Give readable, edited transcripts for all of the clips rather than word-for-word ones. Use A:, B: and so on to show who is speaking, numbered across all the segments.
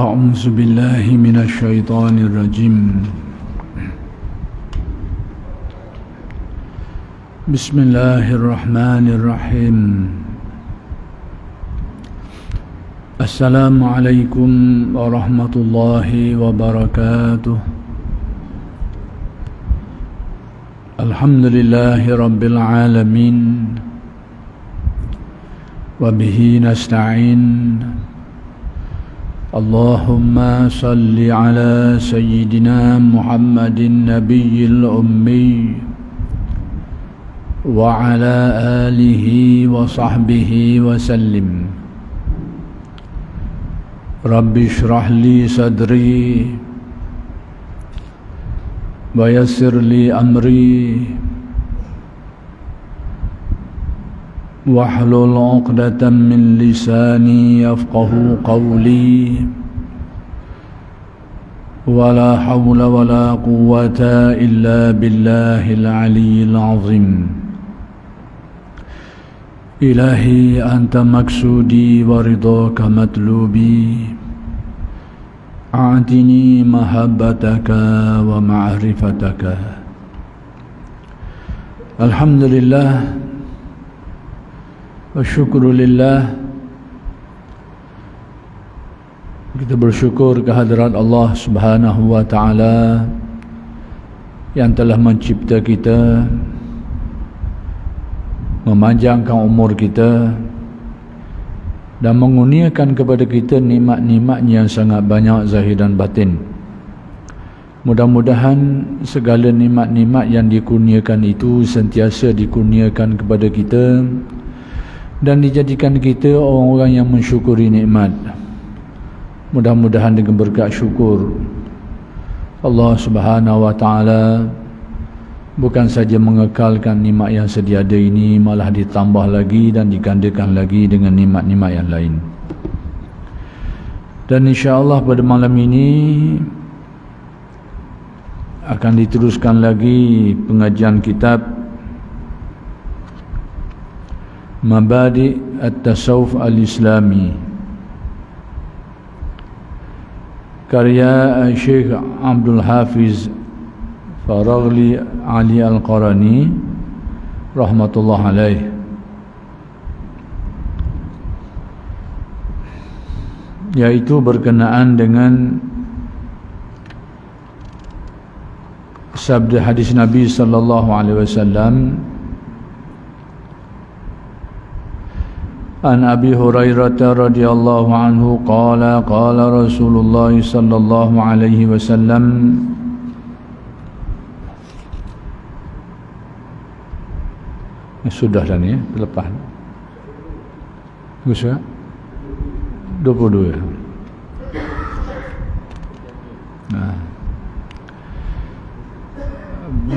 A: أعوذ بالله من الشيطان الرجيم بسم الله الرحمن الرحيم السلام عليكم ورحمة الله وبركاته الحمد لله رب العالمين وبه نستعين اللهم صل على سيدنا محمد النبي الأمي وعلى آله وصحبه وسلم رب اشرح لي صدري ويسر لي أمري واحلل عقدة من لساني يفقه قولي ولا حول ولا قوة إلا بالله العلي العظيم إلهي أنت مقصودي ورضاك مطلوبي أعطني محبتك ومعرفتك الحمد لله Wasyukurulillah, kita bersyukur kehadirat Allah Subhanahu wa ta'ala yang telah mencipta kita, memanjangkan umur kita dan mengurniakan kepada kita nikmat-nikmatnya yang sangat banyak zahir dan batin. Mudah-mudahan segala nikmat-nikmat yang dikurniakan itu sentiasa dikurniakan kepada kita dan dijadikan kita orang-orang yang mensyukuri nikmat. Mudah-mudahan dengan berkat syukur Allah Subhanahu wa ta'ala bukan saja mengekalkan nikmat yang sedia ada ini, malah ditambah lagi dan digandakan lagi dengan nikmat-nikmat yang lain. Dan insya-Allah pada malam ini akan diteruskan lagi pengajian kitab Mabadi' At-Tasawuf Al-Islami karya Syekh Abdul Hafiz Faraghli Ali Al-Qarani rahmatullah alaih. Yaitu berkenaan dengan sabda hadis Nabi sallallahu alaihi wasallam An Abi Hurairah radhiyallahu anhu qala qala Rasulullah sallallahu alaihi wasallam sudah dah ni lepas bagus ya 22 nah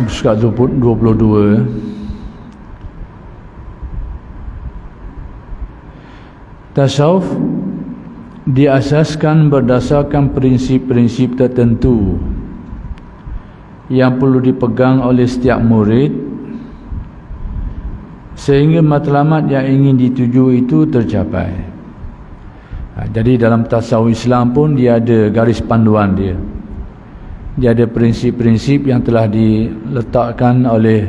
A: sekarang 22 Tasawuf diasaskan berdasarkan prinsip-prinsip tertentu yang perlu dipegang oleh setiap murid sehingga matlamat yang ingin dituju itu tercapai. Jadi dalam tasawuf Islam pun dia ada garis panduan dia. Dia ada prinsip-prinsip yang telah diletakkan oleh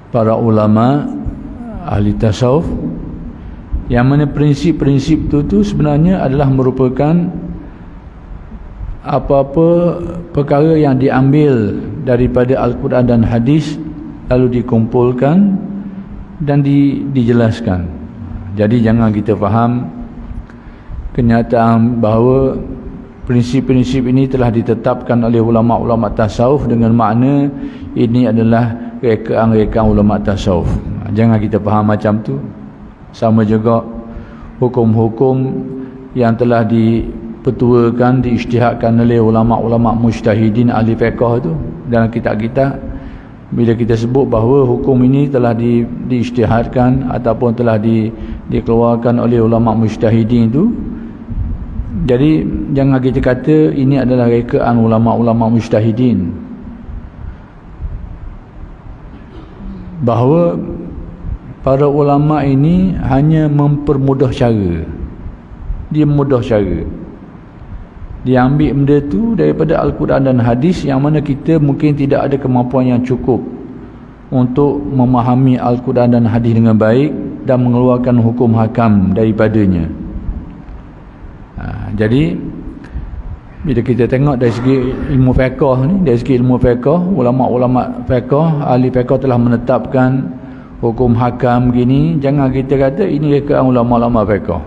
A: para ulama ahli tasawuf, yang mana prinsip-prinsip itu sebenarnya adalah merupakan apa-apa perkara yang diambil daripada Al-Quran dan Hadis lalu dikumpulkan dan dijelaskan. Jadi jangan kita faham kenyataan bahawa prinsip-prinsip ini telah ditetapkan oleh ulama-ulama tasawuf dengan makna ini adalah rekaan-rekaan ulama tasawuf. Jangan kita faham macam tu. Sama juga hukum-hukum yang telah dipetuakan, diijtihadkan oleh ulama-ulama mujtahidin ahli fiqh itu dalam kitab-kitab, bila kita sebut bahawa hukum ini telah diijtihadkan ataupun telah dikeluarkan oleh ulama mujtahidin itu, jadi jangan kita kata ini adalah rekaan ulama-ulama mujtahidin, bahawa para ulama ini hanya mempermudah cara. Dia mudah cara. Dia ambil benda tu daripada Al-Quran dan hadis, yang mana kita mungkin tidak ada kemampuan yang cukup untuk memahami Al-Quran dan hadis dengan baik dan mengeluarkan hukum hakam daripadanya. Jadi bila kita tengok dari segi ilmu fiqh ni, dari segi ilmu fiqh, ulama-ulama fiqh, ahli fiqh telah menetapkan hukum hakam gini, jangan kita kata ini rekaan ulama-ulama fiqh.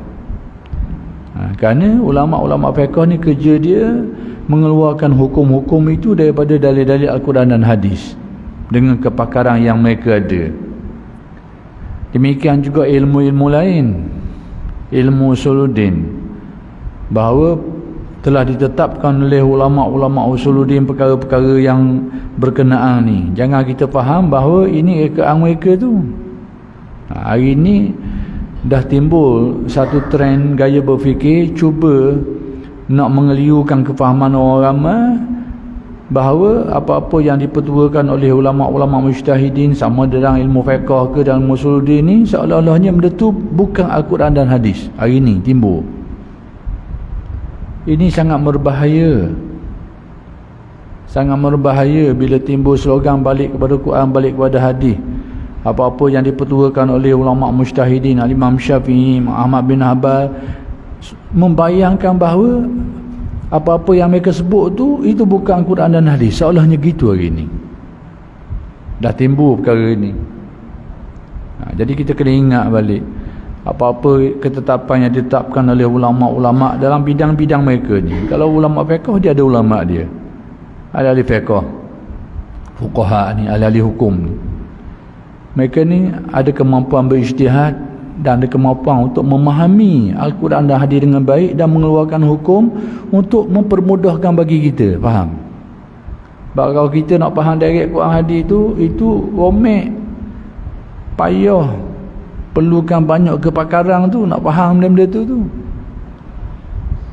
A: Kerana ulama-ulama fiqh ni kerja dia mengeluarkan hukum-hukum itu daripada dalil-dalil Al-Quran dan hadis dengan kepakaran yang mereka ada. Demikian juga ilmu-ilmu lain, ilmu usuluddin, bahawa telah ditetapkan oleh ulama-ulama usuluddin perkara-perkara yang berkenaan ni. Jangan kita faham bahawa ini rekaan mereka tu. Hari ni dah timbul satu trend gaya berfikir cuba nak mengelirukan kefahaman orang ramai bahawa apa-apa yang dipetuakan oleh ulama-ulama mujtahidin, sama dalam ilmu fiqh ke dalam usuluddin ni, seolah-olahnya benda tu bukan Al-Quran dan hadis. Hari ni timbul. Ini sangat berbahaya. Sangat berbahaya bila timbul slogan balik kepada Quran, balik kepada hadis. Apa-apa yang dipetuakan oleh ulama mujtahidin, Imam Syafi'i, Ahmad bin Hanbal, membayangkan bahawa apa-apa yang mereka sebut tu itu bukan Quran dan hadis. Seolahnya gitu hari ni. Dah timbul perkara ni. Jadi kita kena ingat balik apa-apa ketetapan yang ditetapkan oleh ulama-ulama dalam bidang-bidang mereka ni. Kalau ulama fiqh, dia ada ulama dia, ada ahli fiqh, fuqaha ni, ahli hukum ni. Mereka ni ada kemampuan berijtihad dan ada kemampuan untuk memahami Al-Quran dan hadis dengan baik dan mengeluarkan hukum untuk mempermudahkan bagi kita faham. Kalau kita nak faham direct Quran hadis tu, itu romek, payah, perlukan banyak kepakaran tu nak faham benda-benda tu.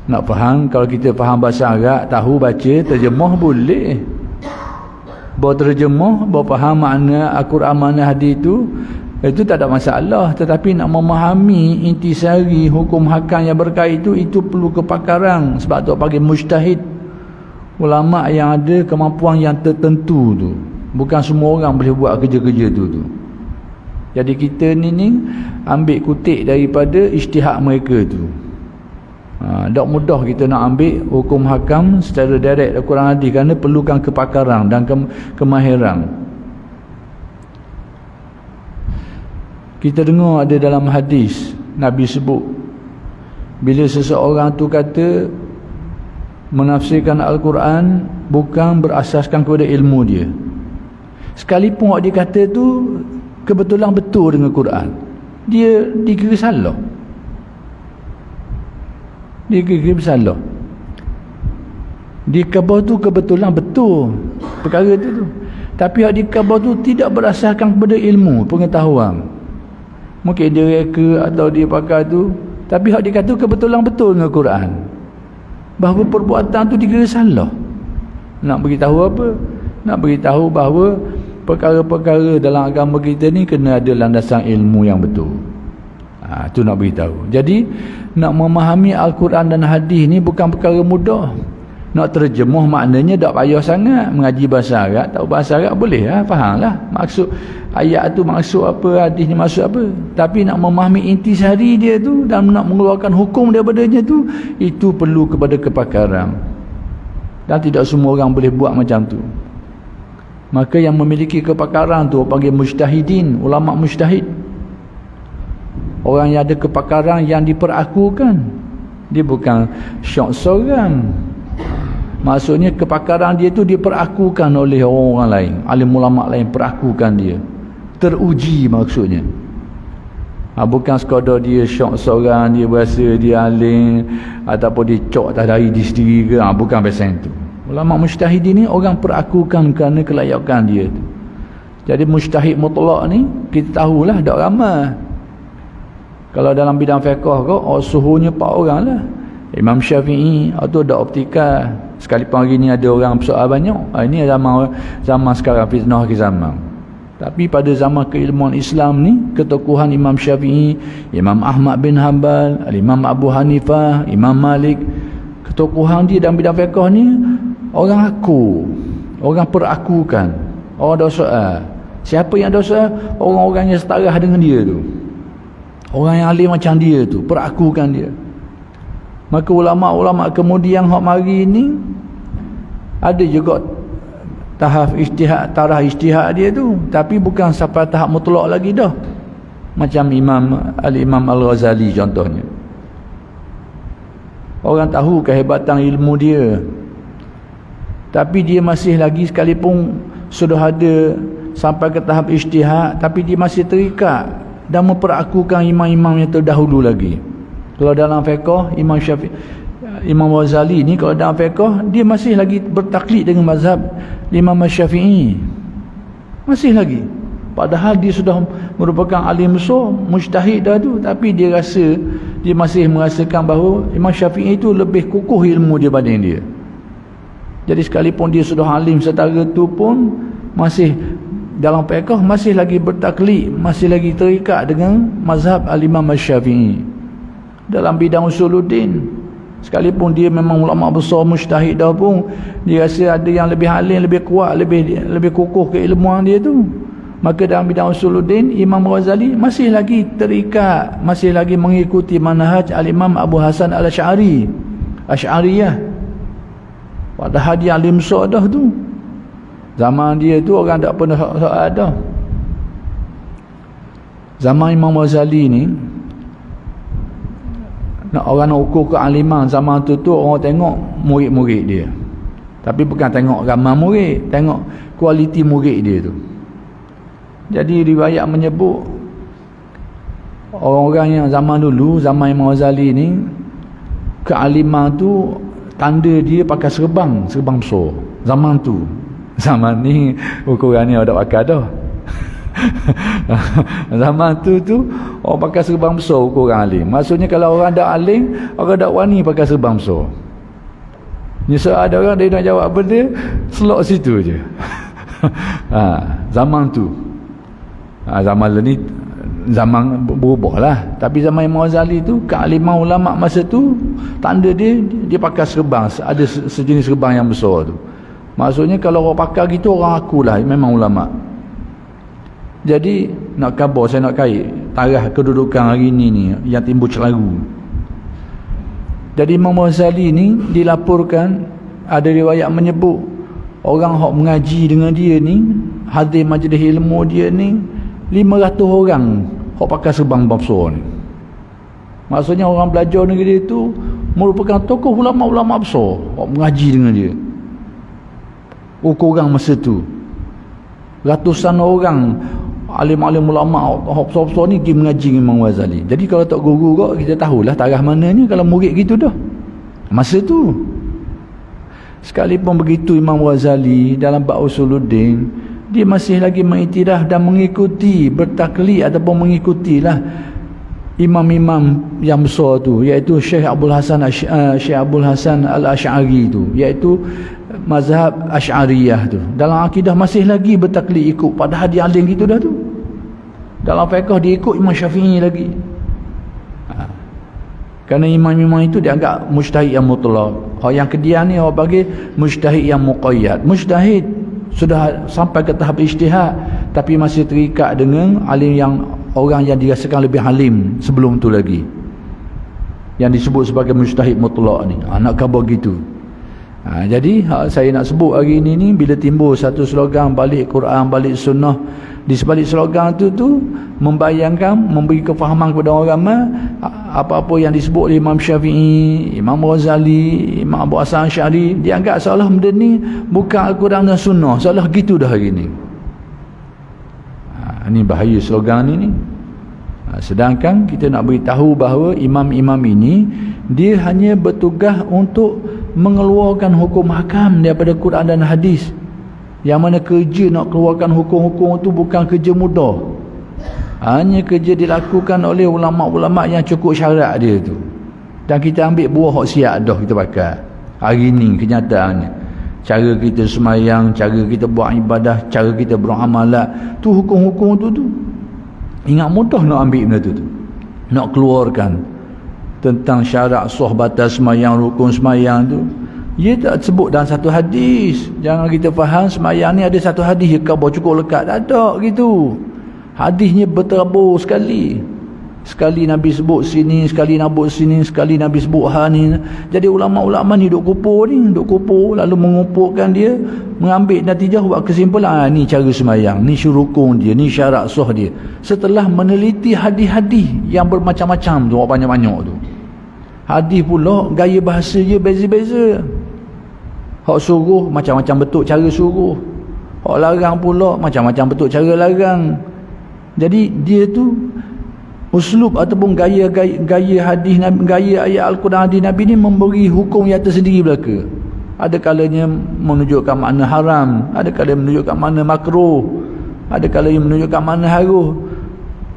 A: Nak faham, kalau kita faham bahasa Arab, tahu baca, terjemah boleh. Bawa terjemah, bawa faham makna Al-Quran, makna hadis tu, itu tak ada masalah. Tetapi nak memahami intisari hukum hakam yang berkait itu perlu kepakaran. Sebab tu panggil mujtahid, ulama yang ada kemampuan yang tertentu tu. Bukan semua orang boleh buat kerja-kerja tu. Jadi kita ni ambil kutik daripada ijtihad mereka tu. Tak mudah kita nak ambil hukum hakam secara direct Al-Quran hadis, kerana perlukan kepakaran dan kemahiran. Kita dengar ada dalam hadis Nabi sebut, bila seseorang tu kata menafsirkan Al-Quran bukan berasaskan kepada ilmu dia, sekalipun dia kata tu kebetulan betul dengan Quran, dia dikira salah. Dia kira salah. Di khabar tu kebetulan betul perkara tu. Tapi hak di khabar tu tidak berasaskan kepada ilmu, pengetahuan. Mungkin dia reka atau dia pakai tu, tapi hak dia kata kebetulan betul dengan Quran, bahawa perbuatan tu dikira salah. Nak beritahu apa? Nak beritahu bahawa perkara-perkara dalam agama kita ni kena ada landasan ilmu yang betul. Tu nak beritahu. Jadi nak memahami Al-Quran dan hadis ni bukan perkara mudah. Nak terjemah maknanya tak payah sangat. Mengaji bahasa Arab, tahu bahasa Arab boleh lah, faham lah maksud ayat tu maksud apa, hadis ni maksud apa. Tapi nak memahami intisari dia tu dan nak mengeluarkan hukum daripadanya tu, itu perlu kepada kepakaran. Dan tidak semua orang boleh buat macam tu. Maka yang memiliki kepakaran tu panggil mujtahidin, ulama mujtahid. Orang yang ada kepakaran yang diperakukan. Dia bukan syok seorang. Maksudnya kepakaran dia tu diperakukan oleh orang lain, alim ulama lain perakukan dia, teruji maksudnya. Bukan sekadar dia syok seorang, dia berasa dia alim ataupun dia cok tak dari di sendiri ke, bukan pasal itu. Ulama mujtahid ni orang perakukan kerana kelayakan dia tu. Jadi mujtahid mutlak ni kita tahulah tak ramai. Kalau dalam bidang fiqh kau suhunya 4 orang lah. Imam Syafi'i atau dak optika. Sekalipun hari ni ada orang bersoal banyak. Ini zaman sekarang, fitnah ke zaman. Tapi pada zaman keilmuan Islam ni, ketokohan Imam Syafi'i, Imam Ahmad bin Hanbal, Imam Abu Hanifah, Imam Malik, ketokohan dia dalam bidang fiqh ni orang perakukan, orang dosa. Siapa yang dosa? Orang-orang yang setara dengan dia tu, orang yang alim macam dia tu, perakukan dia. Maka ulama-ulama kemudian hak mari ni ada juga tahap ijtihad, tarah ijtihad dia tu, tapi bukan sampai tahap mutlak lagi dah. Macam Al-Imam Al-Ghazali contohnya. Orang tahu kehebatan ilmu dia, tapi dia masih lagi, sekalipun sudah ada sampai ke tahap ijtihad, tapi dia masih terikat dan memperakukan imam-imam yang terdahulu lagi. Kalau dalam fiqh, Imam Ghazali ni kalau dalam fiqh, dia masih lagi bertaklid dengan mazhab Imam Syafi'i. Masih lagi. Padahal dia sudah merupakan alim besar, mujtahid dah tu, tapi dia masih merasakan bahawa Imam Syafi'i itu lebih kukuh ilmu dia banding dia. Jadi sekalipun dia sudah alim setara tu pun, masih dalam fiqh masih lagi bertaklid, masih lagi terikat dengan mazhab Al-Imam Syafi'i. Dalam bidang usuluddin, sekalipun dia memang ulama besar mujtahid dah pun, dia rasa ada yang lebih alim, lebih kuat, lebih kukuh keilmuan dia tu. Maka dalam bidang usuluddin, Imam Ghazali masih lagi terikat, masih lagi mengikuti manhaj Al-Imam Abu Hasan Al-Asy'ari, Asy'ariyah. Padahal dia alim besar dah tu. Zaman dia tu orang tak pernah ada. Zaman Imam Ghazali ni, orang nak ukur kealiman zaman tu orang tengok murid-murid dia. Tapi bukan tengok ramai murid, tengok kualiti murid dia tu. Jadi riwayat menyebut orang-orang yang zaman dulu, zaman Imam Ghazali ni, kealiman tu tanda dia pakai serban besar. Zaman tu. Zaman ni ukuran ni ada pakai dah. Zaman tu orang pakai serban besar ukuran alim. Maksudnya kalau orang dak alim, orang dak wani pakai serban besar. Nyesal ada orang dia nak jawab benda selok situ je. Zaman tu. Zaman ni zaman berubah lah. Tapi zaman Imam Ghazali tu, kealiman ulama masa tu, tanda dia pakai serban, ada sejenis serban yang besar tu. Maksudnya kalau orang pakai gitu, orang akulah memang ulama. Jadi nak khabar, saya nak kait tarikh kedudukan hari ni yang timbul celaru. Jadi Imam Ghazali ni dilaporkan ada riwayat menyebut orang hok mengaji dengan dia ni, hadir majlis ilmu dia ni 500 orang hok pakai serban besar ni. Maksudnya orang belajar dengan dia tu merupakan tokoh ulama-ulama besar hok mengaji dengan dia. Ukuran masa tu ratusan orang alim-alim ulama hok besar-besar ni pergi mengaji dengan Imam Ghazali. Jadi kalau tak guru kok, kita tahulah tarikh mananya kalau murid gitu dah masa tu. Sekalipun begitu, Imam Ghazali dalam bab usuluddin, dia masih lagi mengiktidah dan mengikuti, bertaklid ataupun mengikutilah imam-imam yang besar tu, iaitu Syekh Abdul Hasan Al-Asy'ari tu, iaitu mazhab Asy'ariyah tu. Dalam akidah masih lagi bertaklid ikut, padahal dia alim gitu dah tu. Dalam fiqh dia ikut Imam Syafi'i lagi. Kerana imam-imam itu dianggap mujtahid yang mutlak. Yang kedian ni orang bagi mujtahid yang muqayyad. Mujtahid sudah sampai ke tahap ijtihad, tapi masih terikat dengan alim yang orang yang dirasakan lebih alim sebelum tu lagi, yang disebut sebagai mujtahid mutlak ni. Nak khabar gitu. Jadi saya nak sebut hari ini ni, bila timbul satu slogan balik Quran, balik sunnah, di sebalik slogan tu membayangkan, memberi kefahaman kepada orang ramai apa-apa yang disebut oleh Imam Syafi'i, Imam Ghazali, Imam Abu Hasan Asy'ari, dianggap seolah benda ni bukan Al-Quran dan sunnah, seolah gitu dah hari ni. Ini bahaya slogan ni. Sedangkan kita nak beritahu bahawa imam-imam ini dia hanya bertugas untuk mengeluarkan hukum hakam daripada Quran dan hadis. Yang mana kerja nak keluarkan hukum-hukum itu bukan kerja mudah. Hanya kerja dilakukan oleh ulama-ulama yang cukup syarat dia tu. Dan kita ambil buah hak siap dah kita pakai. Hari ni kenyataannya. Cara kita semayang, cara kita buat ibadah, cara kita beramalat, tu hukum-hukum tu. Ingat mudah nak ambil benda tu. Nak keluarkan. tentang syarat sah batal semayang, rukun semayang tu, dia tak sebut dalam satu hadis. Jangan kita faham semayang ni ada satu hadis ke bawa cukup lekat. Tak ada gitu. Hadisnya berterabur sekali. Sekali Nabi sebut sini, sekali Nabi sebut sini, sekali Nabi sebut ni. Jadi ulama-ulama ni duk kumpul lalu mengumpulkan dia, mengambil natijah, buat kesimpulan, ni cara semayang, ni syurukun dia, ni syarat sah dia. Setelah meneliti hadis-hadis yang bermacam-macam tu, banyak-banyak tu. Hadis pula gaya bahasa dia beza-beza. Hak suruh macam-macam bentuk cara suruh. Hak larang pula macam-macam bentuk cara larang. Jadi dia tu uslub ataupun gaya hadis Nabi, gaya ayat Al-Quran hadis Nabi ni memberi hukum yang tersendiri belaka. Ada kalanya menunjukkan makna haram, ada kalanya menunjukkan makna makruh, ada kalanya menunjukkan makna haruh.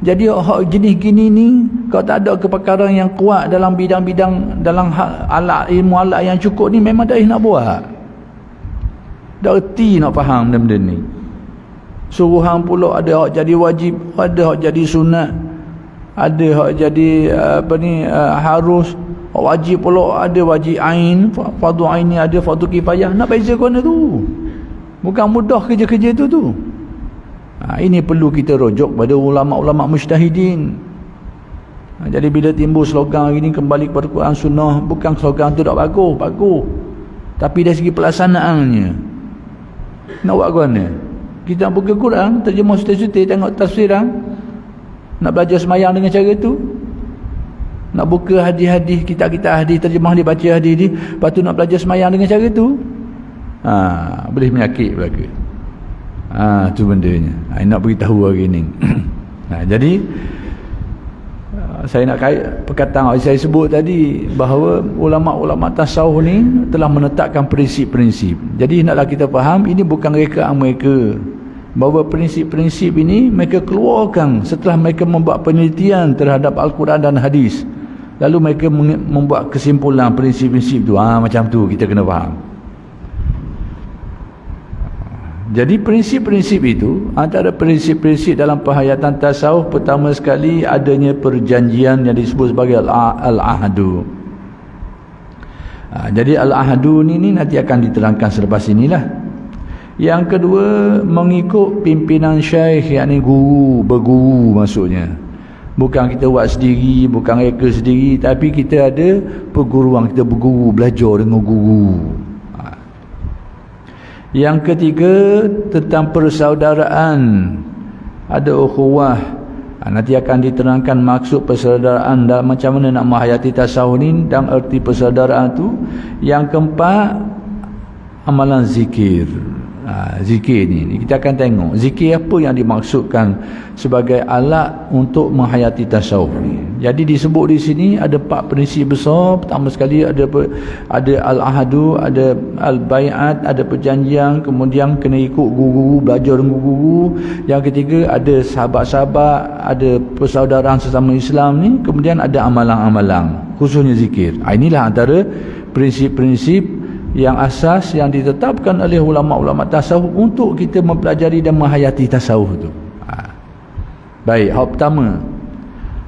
A: Jadi hak jenis gini ni, kalau tak ada kepakaran yang kuat dalam bidang-bidang, dalam alat, ilmu alat yang cukup ni, memang tak nak buat. Tak erti nak faham benda-benda ni. Suruhan pula ada hak jadi wajib, ada hak jadi sunat, ada hak jadi harus, hak wajib pula ada wajib ain, fardu ain ni ada, fardu kifayah. Nak beza ke mana tu? Bukan mudah kerja-kerja tu. Ini perlu kita rujuk pada ulama-ulama mujtahidin. Jadi bila timbul slogan ini kembali kepada Quran Sunnah, bukan slogan tu tak bagus, tapi dari segi pelaksanaannya nak buat ke mana? Kita buka Quran, terjemah suti-suti, tengok tafsiran, nak belajar semayang dengan cara tu. Nak buka hadis-hadis, kitab-kitab hadis, terjemah dia, baca hadis dia, lepas tu nak belajar semayang dengan cara tu, boleh menyakit belaka. Tu bendanya. Nak beritahu hari ni. Jadi saya nak kait perkataan saya sebut tadi, bahawa ulama-ulama tasawuf ni telah menetapkan prinsip-prinsip. Jadi hendaklah kita faham, ini bukan rekaan mereka, bahawa prinsip-prinsip ini mereka keluarkan setelah mereka membuat penelitian terhadap Al-Quran dan hadis. Lalu mereka membuat kesimpulan prinsip-prinsip tu. Macam tu kita kena faham. Jadi prinsip-prinsip itu, antara prinsip-prinsip dalam penghayatan tasawuf, pertama sekali adanya perjanjian yang disebut sebagai al-ahdu. Jadi al-ahdu ni nanti akan diterangkan selepas inilah. Yang kedua, mengikut pimpinan syaikh, yakni guru, berguru maksudnya. Bukan kita buat sendiri, bukan reka sendiri, tapi kita ada perguruan, kita berguru, belajar dengan guru. Yang ketiga, tentang persaudaraan, ada ukhuwah. Nanti akan diterangkan maksud persaudaraan dan macam mana nak menghayati tasawuf ni dan erti persaudaraan tu. Yang keempat, amalan zikir. Zikir ni kita akan tengok zikir apa yang dimaksudkan sebagai alat untuk menghayati tasawuf ni. Jadi disebut di sini ada 4 prinsip besar. Pertama sekali ada al-ahadu, ada al-bai'at, ada perjanjian, kemudian kena ikut guru, belajar dengan guru. Yang ketiga ada sahabat-sahabat, ada persaudaraan sesama Islam ni, kemudian ada amalan-amalan, khususnya zikir. Inilah antara prinsip-prinsip yang asas yang ditetapkan oleh ulama-ulama tasawuf untuk kita mempelajari dan menghayati tasawuf tu. Baik, hak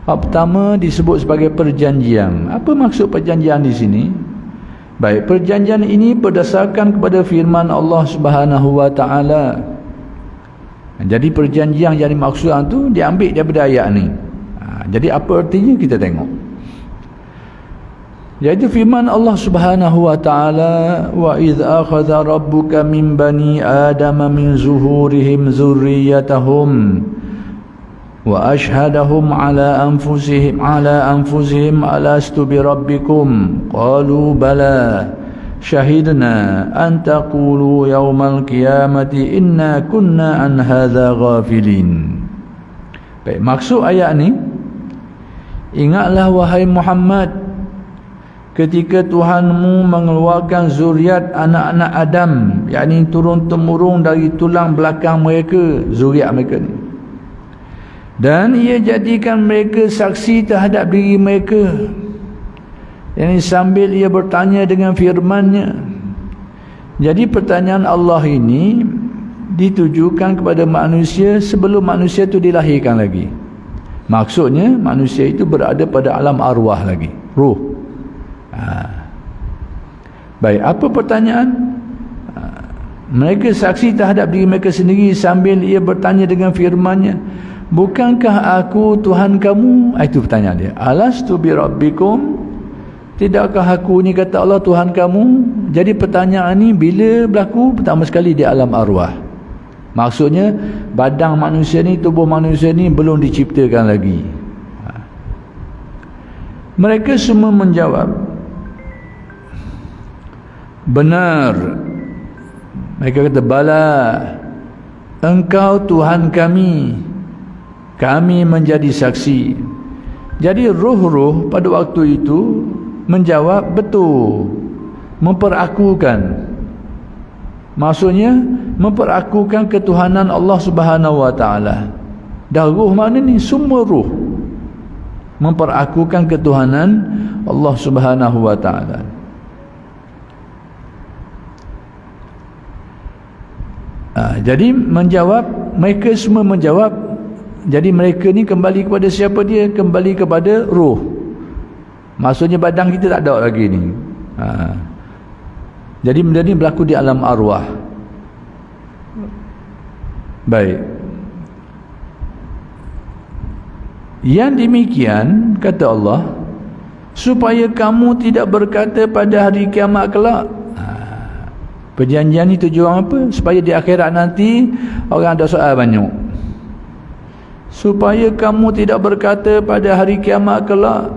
A: pertama disebut sebagai perjanjian. Apa maksud perjanjian di sini? Baik, perjanjian ini berdasarkan kepada firman Allah Subhanahu wa taala. Jadi perjanjian yang dimaksudkan tu diambil daripada ayat ni. Jadi apa artinya kita tengok. Iaitu firman Allah Subhanahu wa taala, wa idz akhadha rabbuka min bani adama min zuhurihim dzurriyyatahum wa ashhadahum ala anfusihim alastu bi rabbikum qalu bala syahidna an taqulu yaumal qiyamati inna kunna an hadza ghafilin. Baik, maksud ayat ni, ingatlah wahai Muhammad, ketika Tuhanmu mengeluarkan zuriat anak-anak Adam, yakni turun-temurun dari tulang belakang mereka, zuriat mereka ni, dan ia jadikan mereka saksi terhadap diri mereka, yakni sambil ia bertanya dengan firman-Nya. Jadi pertanyaan Allah ini ditujukan kepada manusia sebelum manusia itu dilahirkan lagi. Maksudnya manusia itu berada pada alam arwah lagi, ruh. Baik, apa pertanyaan? Mereka saksi terhadap diri mereka sendiri sambil ia bertanya dengan firman-Nya, bukankah aku Tuhan kamu? Itu pertanyaan dia. Alastu bi rabbikum? Tidakkah aku ni, kata Allah, Tuhan kamu? Jadi pertanyaan ni bila berlaku? Pertama sekali di alam arwah. Maksudnya badan manusia ni, tubuh manusia ni belum diciptakan lagi. Mereka semua menjawab, benar. Mereka kata, bala, engkau Tuhan kami, kami menjadi saksi. Jadi ruh-ruh pada waktu itu menjawab betul, memperakukan. Maksudnya memperakukan ketuhanan Allah Subhanahu wa taala. Dah ruh mana ni? Semua ruh memperakukan ketuhanan Allah Subhanahu wa taala. Jadi menjawab, mereka semua menjawab. Jadi mereka ni kembali kepada siapa dia? Kembali kepada ruh. Maksudnya badan kita tak ada lagi ni. Jadi benda ni berlaku di alam arwah. Baik. Yang demikian, kata Allah, supaya kamu tidak berkata pada hari kiamat kelak. Perjanjian ni tujuan apa? Supaya di akhirat nanti orang ada soal banyak. Supaya kamu tidak berkata pada hari kiamat kelak,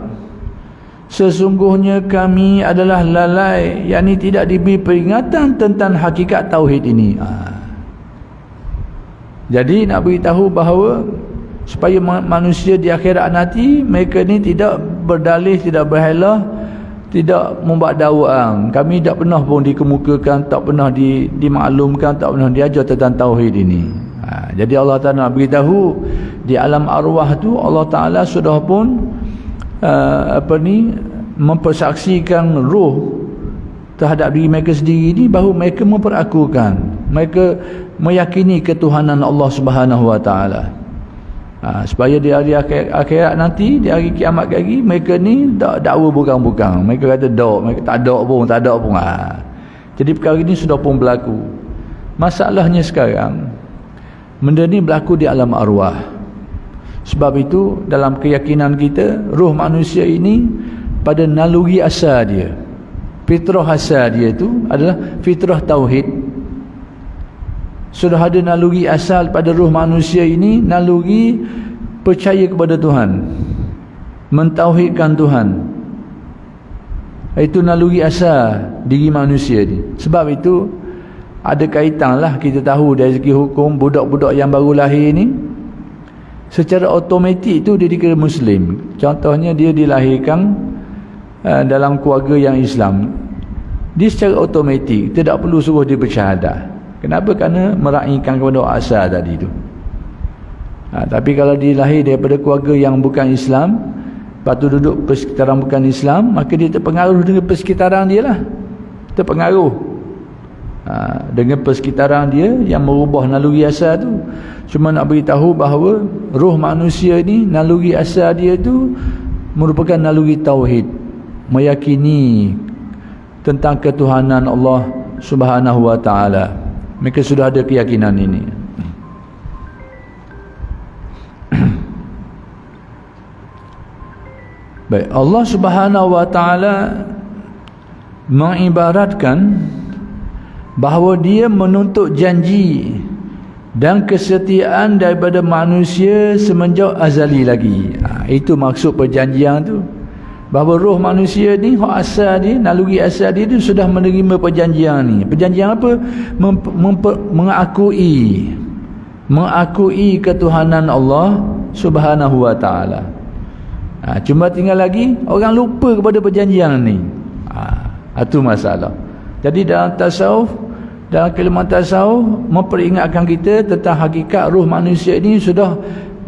A: sesungguhnya kami adalah lalai, yakni tidak diberi peringatan tentang hakikat tauhid ini. Jadi nak beritahu bahawa supaya manusia di akhirat nanti mereka ni tidak berdalih, tidak berhalah, tidak membuat dakwaan. Kami tak pernah pun dikemukakan, tak pernah dimaklumkan, tak pernah diajar tentang tauhid ini. Jadi Allah Ta'ala nak beritahu di alam arwah tu Allah Ta'ala sudah pun mempersaksikan ruh terhadap diri mereka sendiri ni bahawa mereka memperakukan, mereka meyakini ketuhanan Allah Subhanahu wa taala. Supaya di hari akhirat nanti, di hari kiamat lagi, mereka ni dakwa bukan-bukan. Mereka kata mereka tak ada pun. Jadi perkara ini sudah pun berlaku. Masalahnya sekarang, benda ni berlaku di alam arwah. Sebab itu dalam keyakinan kita, ruh manusia ini pada naluri asal dia, fitrah asal dia itu adalah fitrah tauhid. Sudah ada naluri asal pada ruh manusia ini, naluri percaya kepada Tuhan, mentauhidkan Tuhan. Itu naluri asal diri manusia ni. Sebab itu ada kaitanlah, kita tahu dari segi hukum, budak-budak yang baru lahir ni secara automatik tu dia dikira Muslim. Contohnya dia dilahirkan dalam keluarga yang Islam, dia secara automatik tidak perlu suruh dia bersyahadah. Kenapa? Kerana meraihkan kepada asal tadi tu. Tapi kalau dia lahir daripada keluarga yang bukan Islam, lepas tu duduk persekitaran bukan Islam, maka dia terpengaruh dengan persekitaran dia lah. Terpengaruh dengan persekitaran dia yang merubah naluri asal tu. Cuma nak beritahu bahawa ruh manusia ni, naluri asal dia tu merupakan naluri tauhid, meyakini tentang ketuhanan Allah Subhanahu wa taala. Mereka sudah ada keyakinan ini. Baik, Allah Subhanahu wa taala mengibaratkan bahawa dia menuntut janji dan kesetiaan daripada manusia semenjak azali lagi. Itu maksud perjanjian tu. Bahawa roh manusia ni, hak asal dia, naluri asal dia tu sudah menerima perjanjian ni. Perjanjian apa? Mengakui ketuhanan Allah Subhanahu wa taala. Cuma tinggal lagi orang lupa kepada perjanjian ni. Itu masalah. Jadi dalam tasawuf, dalam kalimah tasawuf memperingatkan kita tentang hakikat roh manusia ini sudah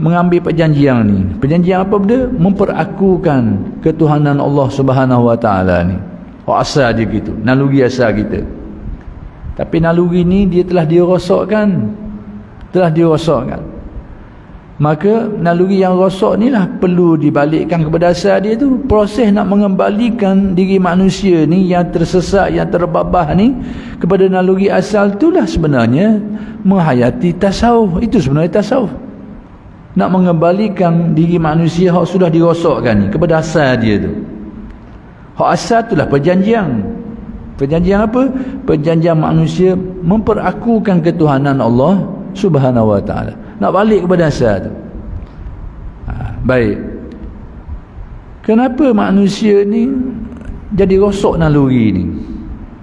A: mengambil perjanjian ni. Perjanjian apa benda? Memperakukan ketuhanan Allah Subhanahu wa taala ni. Asal dia gitu, naluri asal kita. Tapi naluri ni dia telah dirosakkan. Maka naluri yang rosak ni lah perlu dibalikkan kepada asal dia tu. Proses nak mengembalikan diri manusia ni yang tersesat, yang terbabah ni kepada naluri asal tu lah sebenarnya menghayati tasawuf. Itu sebenarnya tasawuf. Nak mengembalikan diri manusia yang sudah dirosakkan ni kepada asal dia tu. Hak asal tu lah perjanjian. Perjanjian apa? Perjanjian manusia memperakukan ketuhanan Allah Subhanahu wa ta'ala. Nak balik kepada asal tu. Baik. Kenapa manusia ni jadi rosak naluri ni?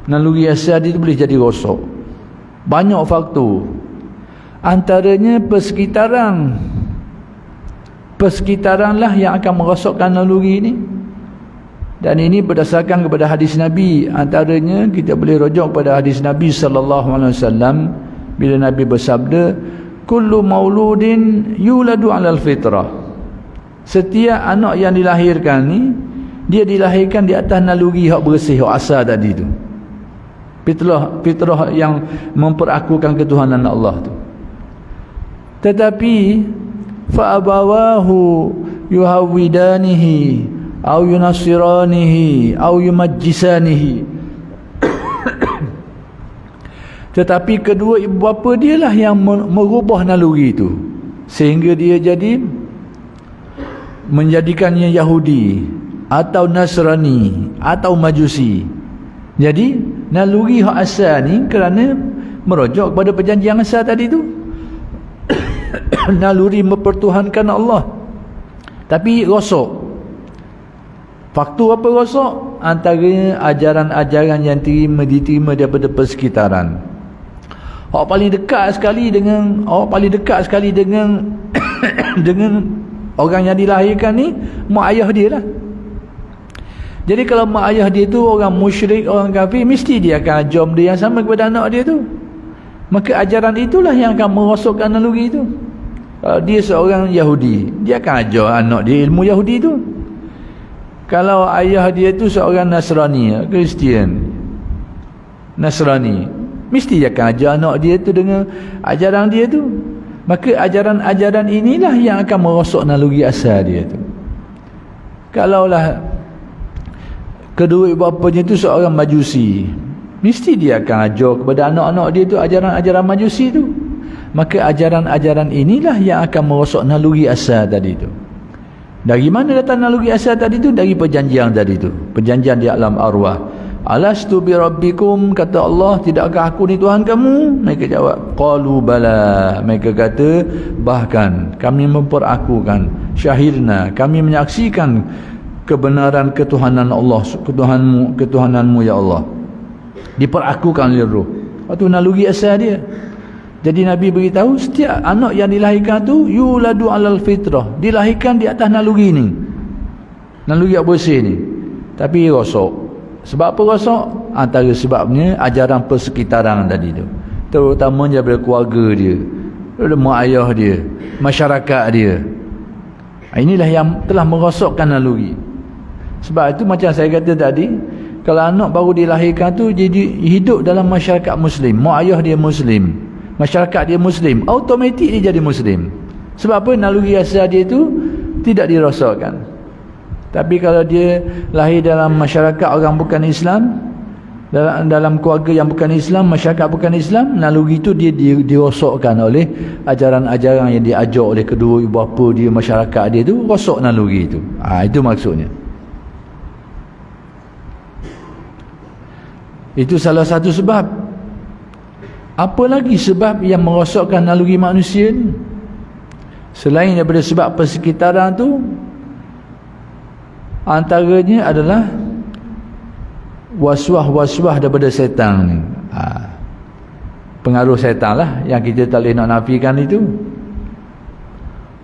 A: Naluri asal dia tu boleh jadi rosak. Banyak faktor. Antaranya persekitaran. Persekitaran lah yang akan merosakkan naluri ni. Dan ini berdasarkan kepada hadis Nabi. Antaranya kita boleh rujuk kepada hadis Nabi SAW bila Nabi bersabda, kullu mauludin yuladu alal fitrah. Setiap anak yang dilahirkan ni, dia dilahirkan di atas naluri hak bersih, hak asal tadi tu. Fitrah yang memperakukan ketuhanan Allah tu. Tetapi fa abawahu yuhawidanihi au yunasiranihi au yumajjisanihi. Tetapi kedua ibu bapa dia lah yang merubah naluri itu sehingga dia jadi menjadikannya Yahudi atau Nasrani atau Majusi. Jadi naluri hak asal ni kerana merujuk kepada perjanjian asal tadi tu. Naluri mempertuhankan Allah tapi rosak. Faktor apa rosak? Antaranya ajaran-ajaran yang diterima daripada persekitaran. Orang paling dekat sekali dengan dengan orang yang dilahirkan ni mak ayah dia lah. Jadi kalau mak ayah dia tu orang musyrik, orang kafir, mesti dia akan ajar benda yang sama kepada anak dia tu. Maka ajaran itulah yang akan merosakkan naluri tu. Kalau dia seorang Yahudi, dia akan ajar anak dia ilmu Yahudi tu. Kalau ayah dia tu seorang Nasrani, Kristian, Nasrani, mesti dia akan ajar anak dia tu dengan ajaran dia tu. Maka ajaran-ajaran inilah yang akan merosak naluri asal dia tu. Kalaulah kedua ibu bapanya tu seorang Majusi, mesti dia akan ajar kepada anak-anak dia tu ajaran-ajaran Majusi tu. Maka ajaran-ajaran inilah yang akan merosak naluri asal tadi tu. Dari mana datang naluri asal tadi tu? Dari perjanjian tadi tu, perjanjian di alam arwah. Alastu bi rabbikum, kata Allah, tidakkah aku ni Tuhan kamu? Mereka jawab, qalu bala. Mereka kata, bahkan kami memperakukan, syahidna, kami menyaksikan kebenaran ketuhanan Allah, ketuhananmu ya Allah, diperakukan oleh roh. Itu naluri asal dia. Jadi Nabi beritahu setiap anak yang dilahirkan tu yuladu alal fitrah, dilahirkan di atas naluri ni, naluri yang bersih ni, tapi rosak. Sebab apa rosak? Antara sebabnya ajaran persekitaran tadi tu, terutamanya daripada keluarga dia, daripada mak ayah dia, masyarakat dia. Inilah yang telah merosakkan naluri. Sebab itu macam saya kata tadi, kalau anak baru dilahirkan tu jadi hidup dalam masyarakat Muslim, mak ayah dia Muslim, masyarakat dia Muslim, automatik dia jadi Muslim. Sebab apa? Naluri asal dia tu tidak dirosakkan. Tapi kalau dia lahir dalam masyarakat orang bukan Islam, dalam keluarga yang bukan Islam, masyarakat bukan Islam, naluri itu dia dirosakkan oleh ajaran-ajaran yang diajar oleh kedua ibu bapa dia, masyarakat dia tu, rosak naluri itu. Itu maksudnya. Itu salah satu sebab. Apa lagi sebab yang merosakkan naluri manusia ni? Selain daripada sebab persekitaran tu, antaranya adalah waswah-waswah daripada setan ni. Pengaruh setan lah yang kita tak boleh nak nafikan itu.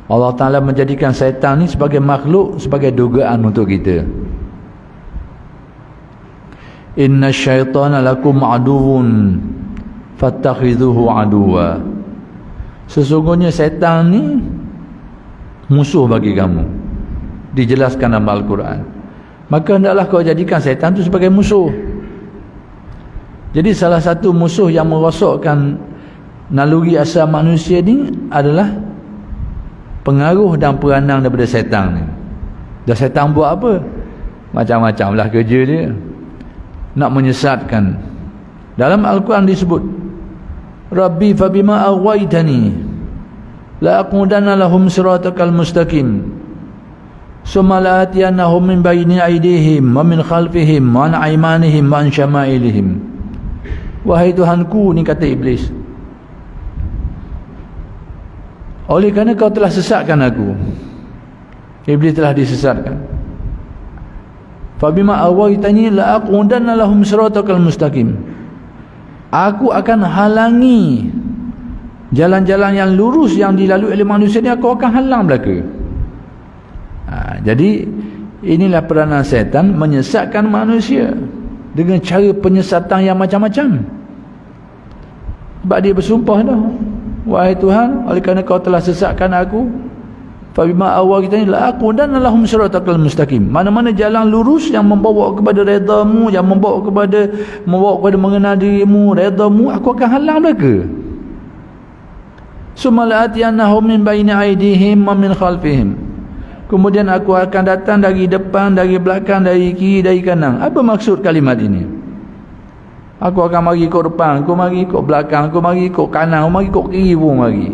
A: Allah Ta'ala menjadikan setan ni sebagai makhluk, sebagai dugaan untuk kita. Inna syaitana lakum aduun fattakhidhuhu aduwa. Sesungguhnya setan ni musuh bagi kamu, dijelaskan dalam Al-Quran. Maka hendaklah kau jadikan setan tu sebagai musuh. Jadi salah satu musuh yang merosakkan naluri asal manusia ni adalah pengaruh dan peranan daripada syaitan ni. Dan syaitan buat apa? Macam-macam lah kerja dia, nak menyesatkan. Dalam Al-Quran disebut, Rabbi fabima aghwaytani la aqudanna lahum siratakal mustaqim summa la atiyannahum min bayni aydihim wa min khalfihim wa an aymanihim wa an syama'ilihim. Wahai Tuhanku, ni kata Iblis, oleh kerana kau telah sesatkan aku, Iblis telah disesatkan, fabima aghwaytani la aqudanna lahum siratakal mustaqim, aku akan halangi jalan-jalan yang lurus yang dilalui oleh manusia ni, aku akan halang belaka. Jadi inilah peranan syaitan menyesatkan manusia dengan cara penyesatan yang macam-macam. Sebab dia bersumpah dah, wahai Tuhan, oleh kerana kau telah sesatkan aku, fabima aghwaytani la aqudanna lahum siratakal mustaqim, mana-mana jalan lurus yang membawa kepada redamu, yang membawa kepada mengenal dirimu, redamu, aku akan halang mereka. Summa la atiyannahum min baini aydihim wa min khalfihim, kemudian aku akan datang dari depan, dari belakang, dari kiri, dari kanan. Apa maksud kalimat ini? Aku akan mari ikut depan, aku mari ikut belakang, aku mari ikut kanan, aku mari ikut kiri pun mari.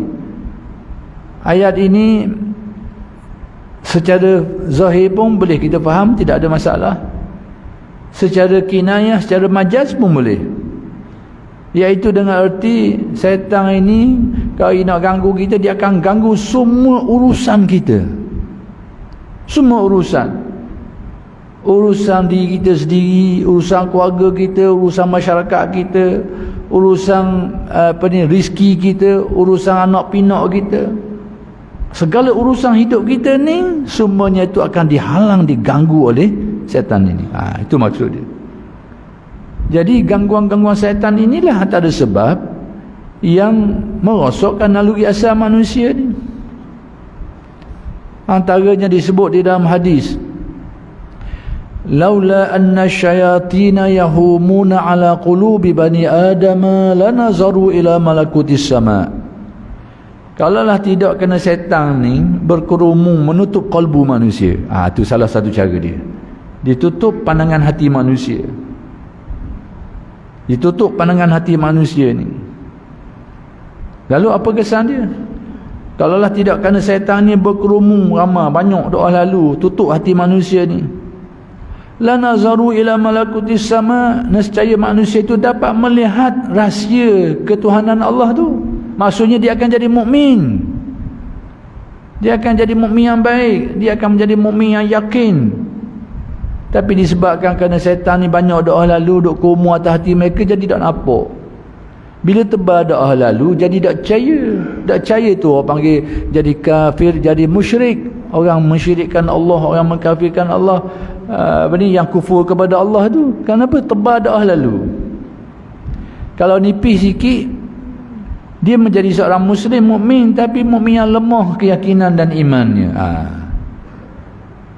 A: Ayat ini secara zahir pun boleh kita faham, tidak ada masalah. Secara kinayah, secara majaz pun boleh, iaitu dengan erti syaitan ini kalau nak ganggu kita, dia akan ganggu semua urusan kita. Semua urusan diri kita sendiri, urusan keluarga kita, urusan masyarakat kita, urusan rezeki kita, urusan anak pinak kita, segala urusan hidup kita ni semuanya itu akan dihalang, diganggu oleh syaitan ini. Itu maksud dia. Jadi gangguan-gangguan syaitan inilah antara sebab yang merosakkan naluri asal manusia ni. Antaranya disebut di dalam hadis, laula anna syayatina yahumuna ala qulubi bani adama lanazaru ila malakutis sama. Kalaulah tidak kena syaitan ni berkerumun menutup kalbu manusia, itu salah satu cara dia. Ditutup pandangan hati manusia, ditutup pandangan hati manusia ni. Lalu apa kesan dia? Kalaulah tidak kerana syaitan ni berkerumun ramai, banyak doa lalu, tutup hati manusia ni, la nazaru ila malakutis sama, nescaya manusia itu dapat melihat rahsia ketuhanan Allah tu. Maksudnya dia akan jadi mukmin, dia akan jadi mukmin yang baik, dia akan menjadi mukmin yang yakin. Tapi disebabkan kerana syaitan ni banyak doa lalu, duk kumu atas hati mereka, jadi tak nampak. Bila tebal doa lalu, jadi tak percaya. Tak percaya tu orang panggil jadi kafir, jadi musyrik. Orang mensyirikkan Allah, orang mengkafirkan Allah, yang kufur kepada Allah tu. Kenapa? Tebal doa lalu. Kalau nipis sikit, dia menjadi seorang muslim mukmin, tapi mukmin yang lemah keyakinan dan imannya.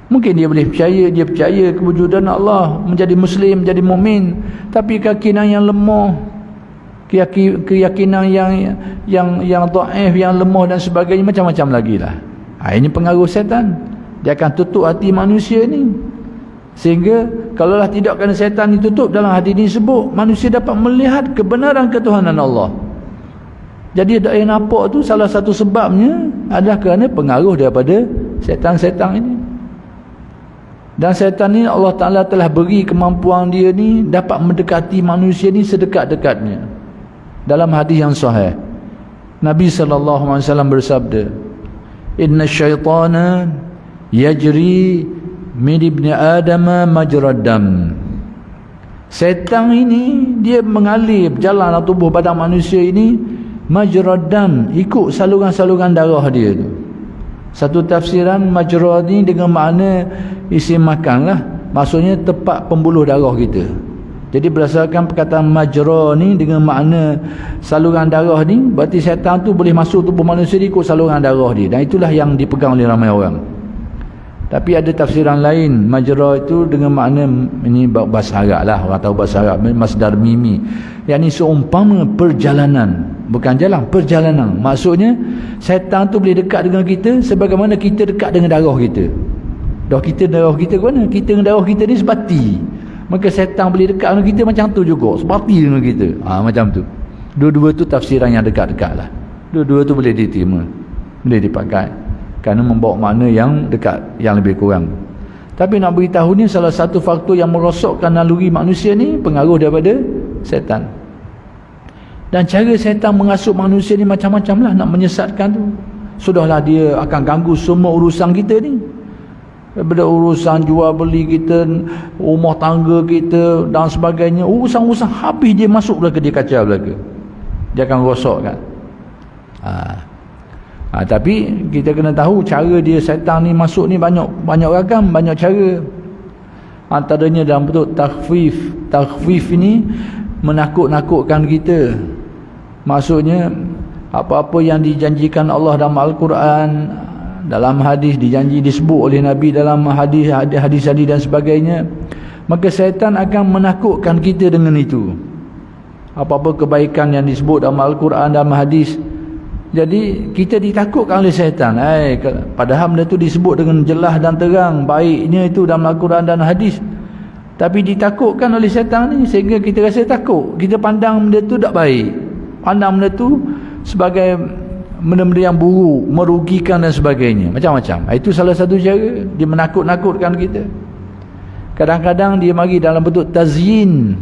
A: Mungkin dia boleh percaya, dia percaya kewujudan Allah, menjadi muslim, menjadi mukmin, tapi keyakinan yang lemah, keyakinan yang dhaif, yang lemah dan sebagainya, macam-macam lagi lah. Ini pengaruh syaitan. Dia akan tutup hati manusia ni, sehingga kalaulah tidak kerana syaitan ditutup dalam hati ini sebut, manusia dapat melihat kebenaran ketuhanan Allah. Jadi tak yang nampak tu salah satu sebabnya adalah kerana pengaruh daripada syaitan-syaitan ini. Dan syaitan ni Allah Ta'ala telah beri kemampuan dia ni dapat mendekati manusia ni sedekat-dekatnya. Dalam hadis yang sahih, Nabi SAW bersabda, inna syaitana yajri min ibni adama majrad dam. Syaitan ini dia mengalir berjalan dalam tubuh badan manusia ini majrad dam, ikut saluran-saluran darah dia tu. Satu tafsiran majrad ni dengan makna isim makan lah, maksudnya tempat pembuluh darah kita. Jadi berdasarkan perkataan majra ni dengan makna saluran darah ni, berarti syaitan tu boleh masuk tubuh manusia ni ikut saluran darah dia, dan itulah yang dipegang oleh ramai orang. Tapi ada tafsiran lain, majra itu dengan makna, ini bahasa Arab lah, orang tahu bahasa Arab, masdar mimi, yakni seumpama perjalanan. bukan jalan, perjalanan. Maksudnya syaitan tu boleh dekat dengan kita sebagaimana kita dekat dengan darah kita. Darah kita ke mana? Kita dengan darah kita ni sebati. Maka syaitan boleh dekat dengan kita macam tu juga, sebati dengan kita. Macam tu. Dua-dua tu tafsiran yang dekat-dekat lah. Dua-dua tu boleh diterima, boleh dipakai, kerana membawa makna yang dekat, yang lebih kurang. Tapi nak beritahu ni, salah satu faktor yang merosakkan naluri manusia ni pengaruh daripada syaitan. Dan cara syaitan mengasuh manusia ni macam-macam lah nak menyesatkan tu. Sudahlah dia akan ganggu semua urusan kita ni, daripada urusan jual beli kita, rumah tangga kita dan sebagainya. Urusan-urusan habis dia masuk belaka, dia kacau belaka, dia akan rosakkan. Tapi kita kena tahu cara dia syaitan ni masuk ni banyak ragam, banyak cara. Antaranya dalam bentuk takhfif. Takhfif ini menakut-nakutkan kita. Maksudnya apa-apa yang dijanjikan Allah dalam Al-Quran, dalam hadis, disebut oleh Nabi dalam hadis dan sebagainya, maka syaitan akan menakutkan kita dengan itu. Apa-apa kebaikan yang disebut dalam Al-Quran, dalam hadis, jadi kita ditakutkan oleh syaitan. Padahal benda tu disebut dengan jelas dan terang baiknya itu dalam Al-Quran dan hadis, tapi ditakutkan oleh syaitan ni sehingga kita rasa takut. Kita pandang benda tu tak baik, pandang benda tu sebagai benda-benda yang buruk, merugikan dan sebagainya, macam-macam. Itu salah satu cara dia menakut-nakutkan kita. Kadang-kadang dia mari dalam bentuk tazyin.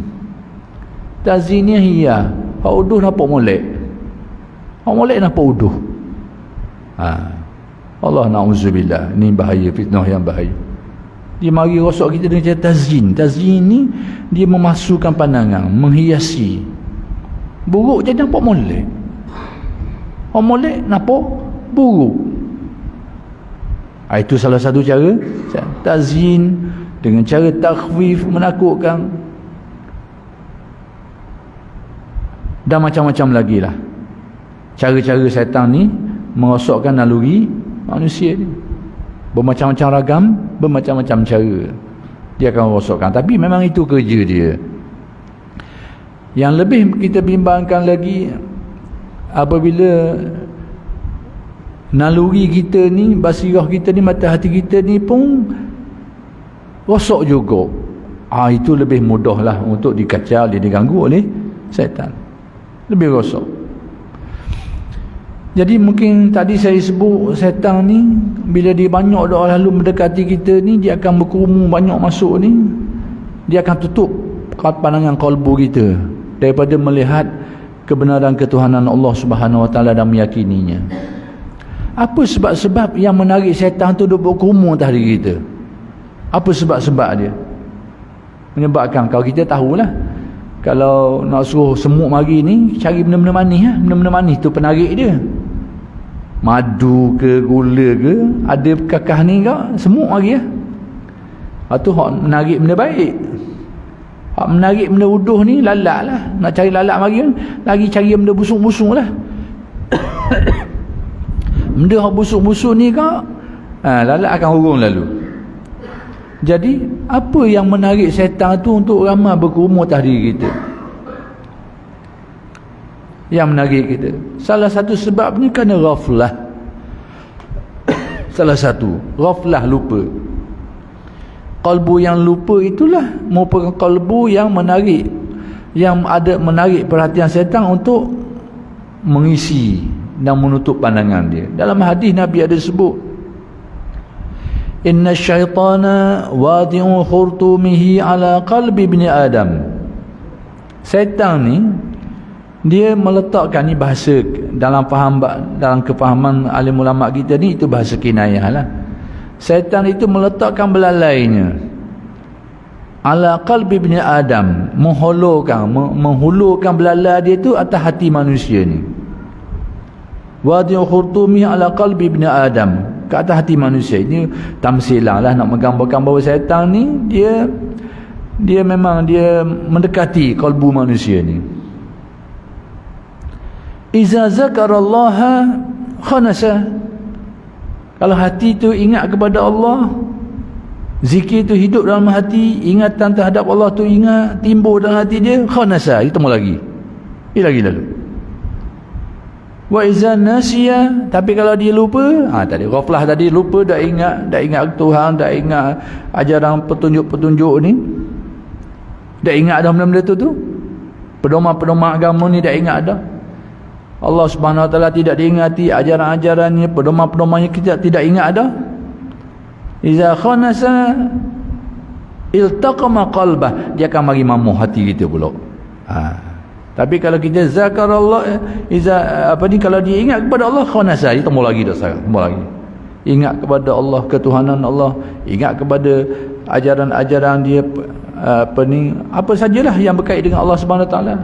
A: Tazyin ni hia, hak uduh nampak molek, hak molek nampak uduh. Allah na'udzubillah, ni bahaya, fitnah yang bahaya. Dia mari rosak kita dengan cara tazyin. Tazyin ni dia memasukkan pandangan, menghiasi. Buruk jadi nampak molek, hak molek nampak buruk. Itu salah satu cara tazyin, dengan cara takhfif, menakutkan, dan macam-macam lagi lah cara-cara syaitan ni merosakkan naluri manusia ni. Bermacam-macam ragam, bermacam-macam cara dia akan rosakkan. Tapi memang itu kerja dia. Yang lebih kita bimbangkan lagi, apabila naluri kita ni, basirah kita ni, mata hati kita ni pun rosak juga. Itu lebih mudah lah untuk dikacau, dia diganggu oleh syaitan, lebih rosak. Jadi mungkin tadi saya sebut syaitan ni bila dia banyak dah lalu mendekati kita ni, dia akan berkerumun banyak masuk ni, dia akan tutup pandangan kalbu kita daripada melihat kebenaran ketuhanan Allah Subhanahu Wa Taala dan meyakininya. Apa sebab-sebab yang menarik syaitan tu duk berkerumun atas diri kita? Apa sebab-sebab dia? Menyebabkan, kalau kita tahulah, kalau nak suruh semut mari ni, cari benda-benda manis lah. Benda-benda manis tu penarik dia. Madu ke, gula ke, ada kakah ni ke, semut mari lah. Itu hak menarik benda baik. Hak menarik benda uduh ni, lalat lah. Nak cari lalat mari kan, lagi cari benda busuk-busuk lah. Benda hak busuk-busuk ni ke, lalat akan hurung lalu. Jadi apa yang menarik syaitan tu untuk ramai berkerumun atas diri kita? Yang menarik kita, salah satu sebab ni kerana ghaflah. Salah satu, ghaflah, lupa. Kalbu yang lupa itulah merupakan kalbu yang menarik, yang ada menarik perhatian syaitan untuk mengisi dan menutup pandangan dia. Dalam hadis Nabi ada sebut, inna syaitana wadi'u khurtumihi ala qalbi ibni Adam. Syaitan ni dia meletakkan, ni bahasa dalam kefahaman alim ulama kita ni, itu bahasa kinayah lah. Syaitan itu meletakkan belalainya ala qalbi ibni Adam, menghulurkan belalai dia tu atas hati manusia ni. Wadi'u khurtumihi ala qalbi ibni Adam, ke atas hati manusia. Ini tamsilah lah, nak menggambarkan bahawa syaitan ni dia memang dia mendekati kalbu manusia ni. Iza zakarallaha khanasa, kalau hati tu ingat kepada Allah, zikir tu hidup dalam hati, ingatan terhadap Allah tu timbul dalam hati dia, khanasa, itu lagi lagi lalu. Wa iza nasiya, tapi kalau dia lupa, tadi ghaflah tadi, lupa, tak ingat Tuhan, tak ingat ajaran petunjuk-petunjuk ni, tak ingat dah benda-benda tu pedoman-pedoman agama ni, tak ingat dah. Allah Subhanahu Wa Taala tidak diingati, ajaran-ajarannya, pedoman-pedomannya kita tidak ingat dah. Iza khanasa iltaqama qalbah, dia akan mari mamuh hati kita pula. Tapi kalau kita zakarallah, kalau dia ingat kepada Allah, khanasa, dia tembul lagi dah sekarang, tembul lagi. Ingat kepada Allah, ketuhanan Allah, ingat kepada ajaran-ajaran dia, apa sajalah yang berkait dengan Allah Subhanahu Wa Taala,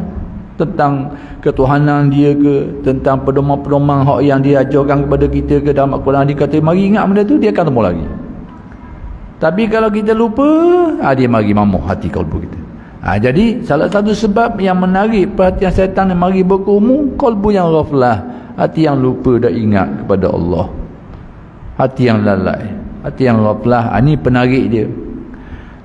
A: tentang ketuhanan dia ke, tentang pedoman-pedoman hak yang dia ajarkan kepada kita ke dalam Al-Quran, dia kata mari ingat benda tu, dia akan temu lagi. Tapi kalau kita lupa, dia mari mamuh hati kalbu kita. Jadi salah satu sebab yang menarik perhatian syaitan yang mari berkerumun, kalbu yang ghaflah, hati yang lupa dah ingat kepada Allah, hati yang lalai, hati yang ghaflah. Ini penarik dia.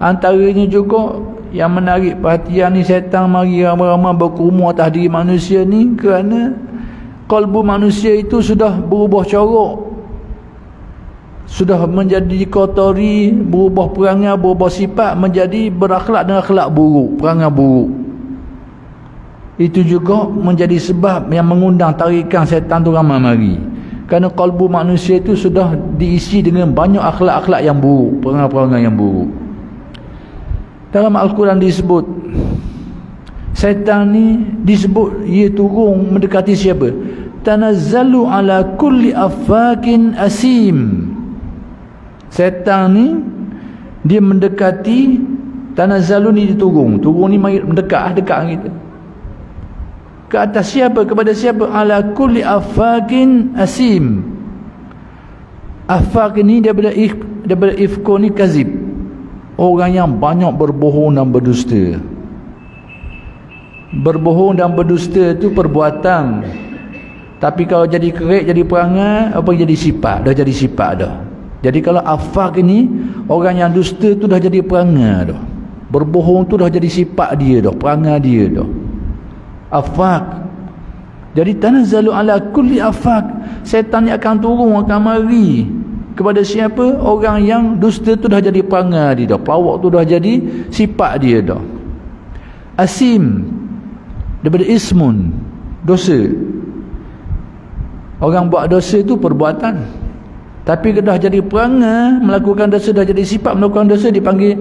A: Antaranya juga yang menarik perhatian ni, syaitan mari ramai-ramai berkerumun atas diri manusia ni kerana kalbu manusia itu sudah berubah corak, sudah menjadi dikotori, berubah perangai, berubah sifat, menjadi berakhlak dengan akhlak buruk, perangai buruk. Itu juga menjadi sebab yang mengundang tarikan syaitan tu ramai mari, kerana kalbu manusia itu sudah diisi dengan banyak akhlak-akhlak yang buruk, perangai-perangai yang buruk. Dalam Al-Quran disebut syaitan ni, disebut ia turun mendekati siapa? Tanazzalu ala kulli afakin asim. Syaitan ni dia mendekati, tanazzalu ni dia turun ni mendekat kita. Ke atas siapa? Kepada siapa? Ala kulli afakin asim. Afak ni daripada ifku ni kazib, orang yang banyak berbohong dan berdusta. Berbohong dan berdusta itu perbuatan, tapi kalau jadi kerek, jadi perangai, apa jadi sifat, dah jadi sifat dah. Jadi kalau afak ini, orang yang dusta tu dah jadi perangai dah. Berbohong tu dah jadi sifat dia dah, perangai dia dah. Afak. Jadi tanazzalu ala kulli afak. Syaitan ni akan turun, akan mari kepada siapa? Orang yang dusta tu dah jadi perangai dia dah, pelawak tu dah jadi sifat dia dah. Asim daripada ismun, dosa. Orang buat dosa tu perbuatan, tapi dah jadi perangai, melakukan dosa, dah jadi sifat melakukan dosa, dipanggil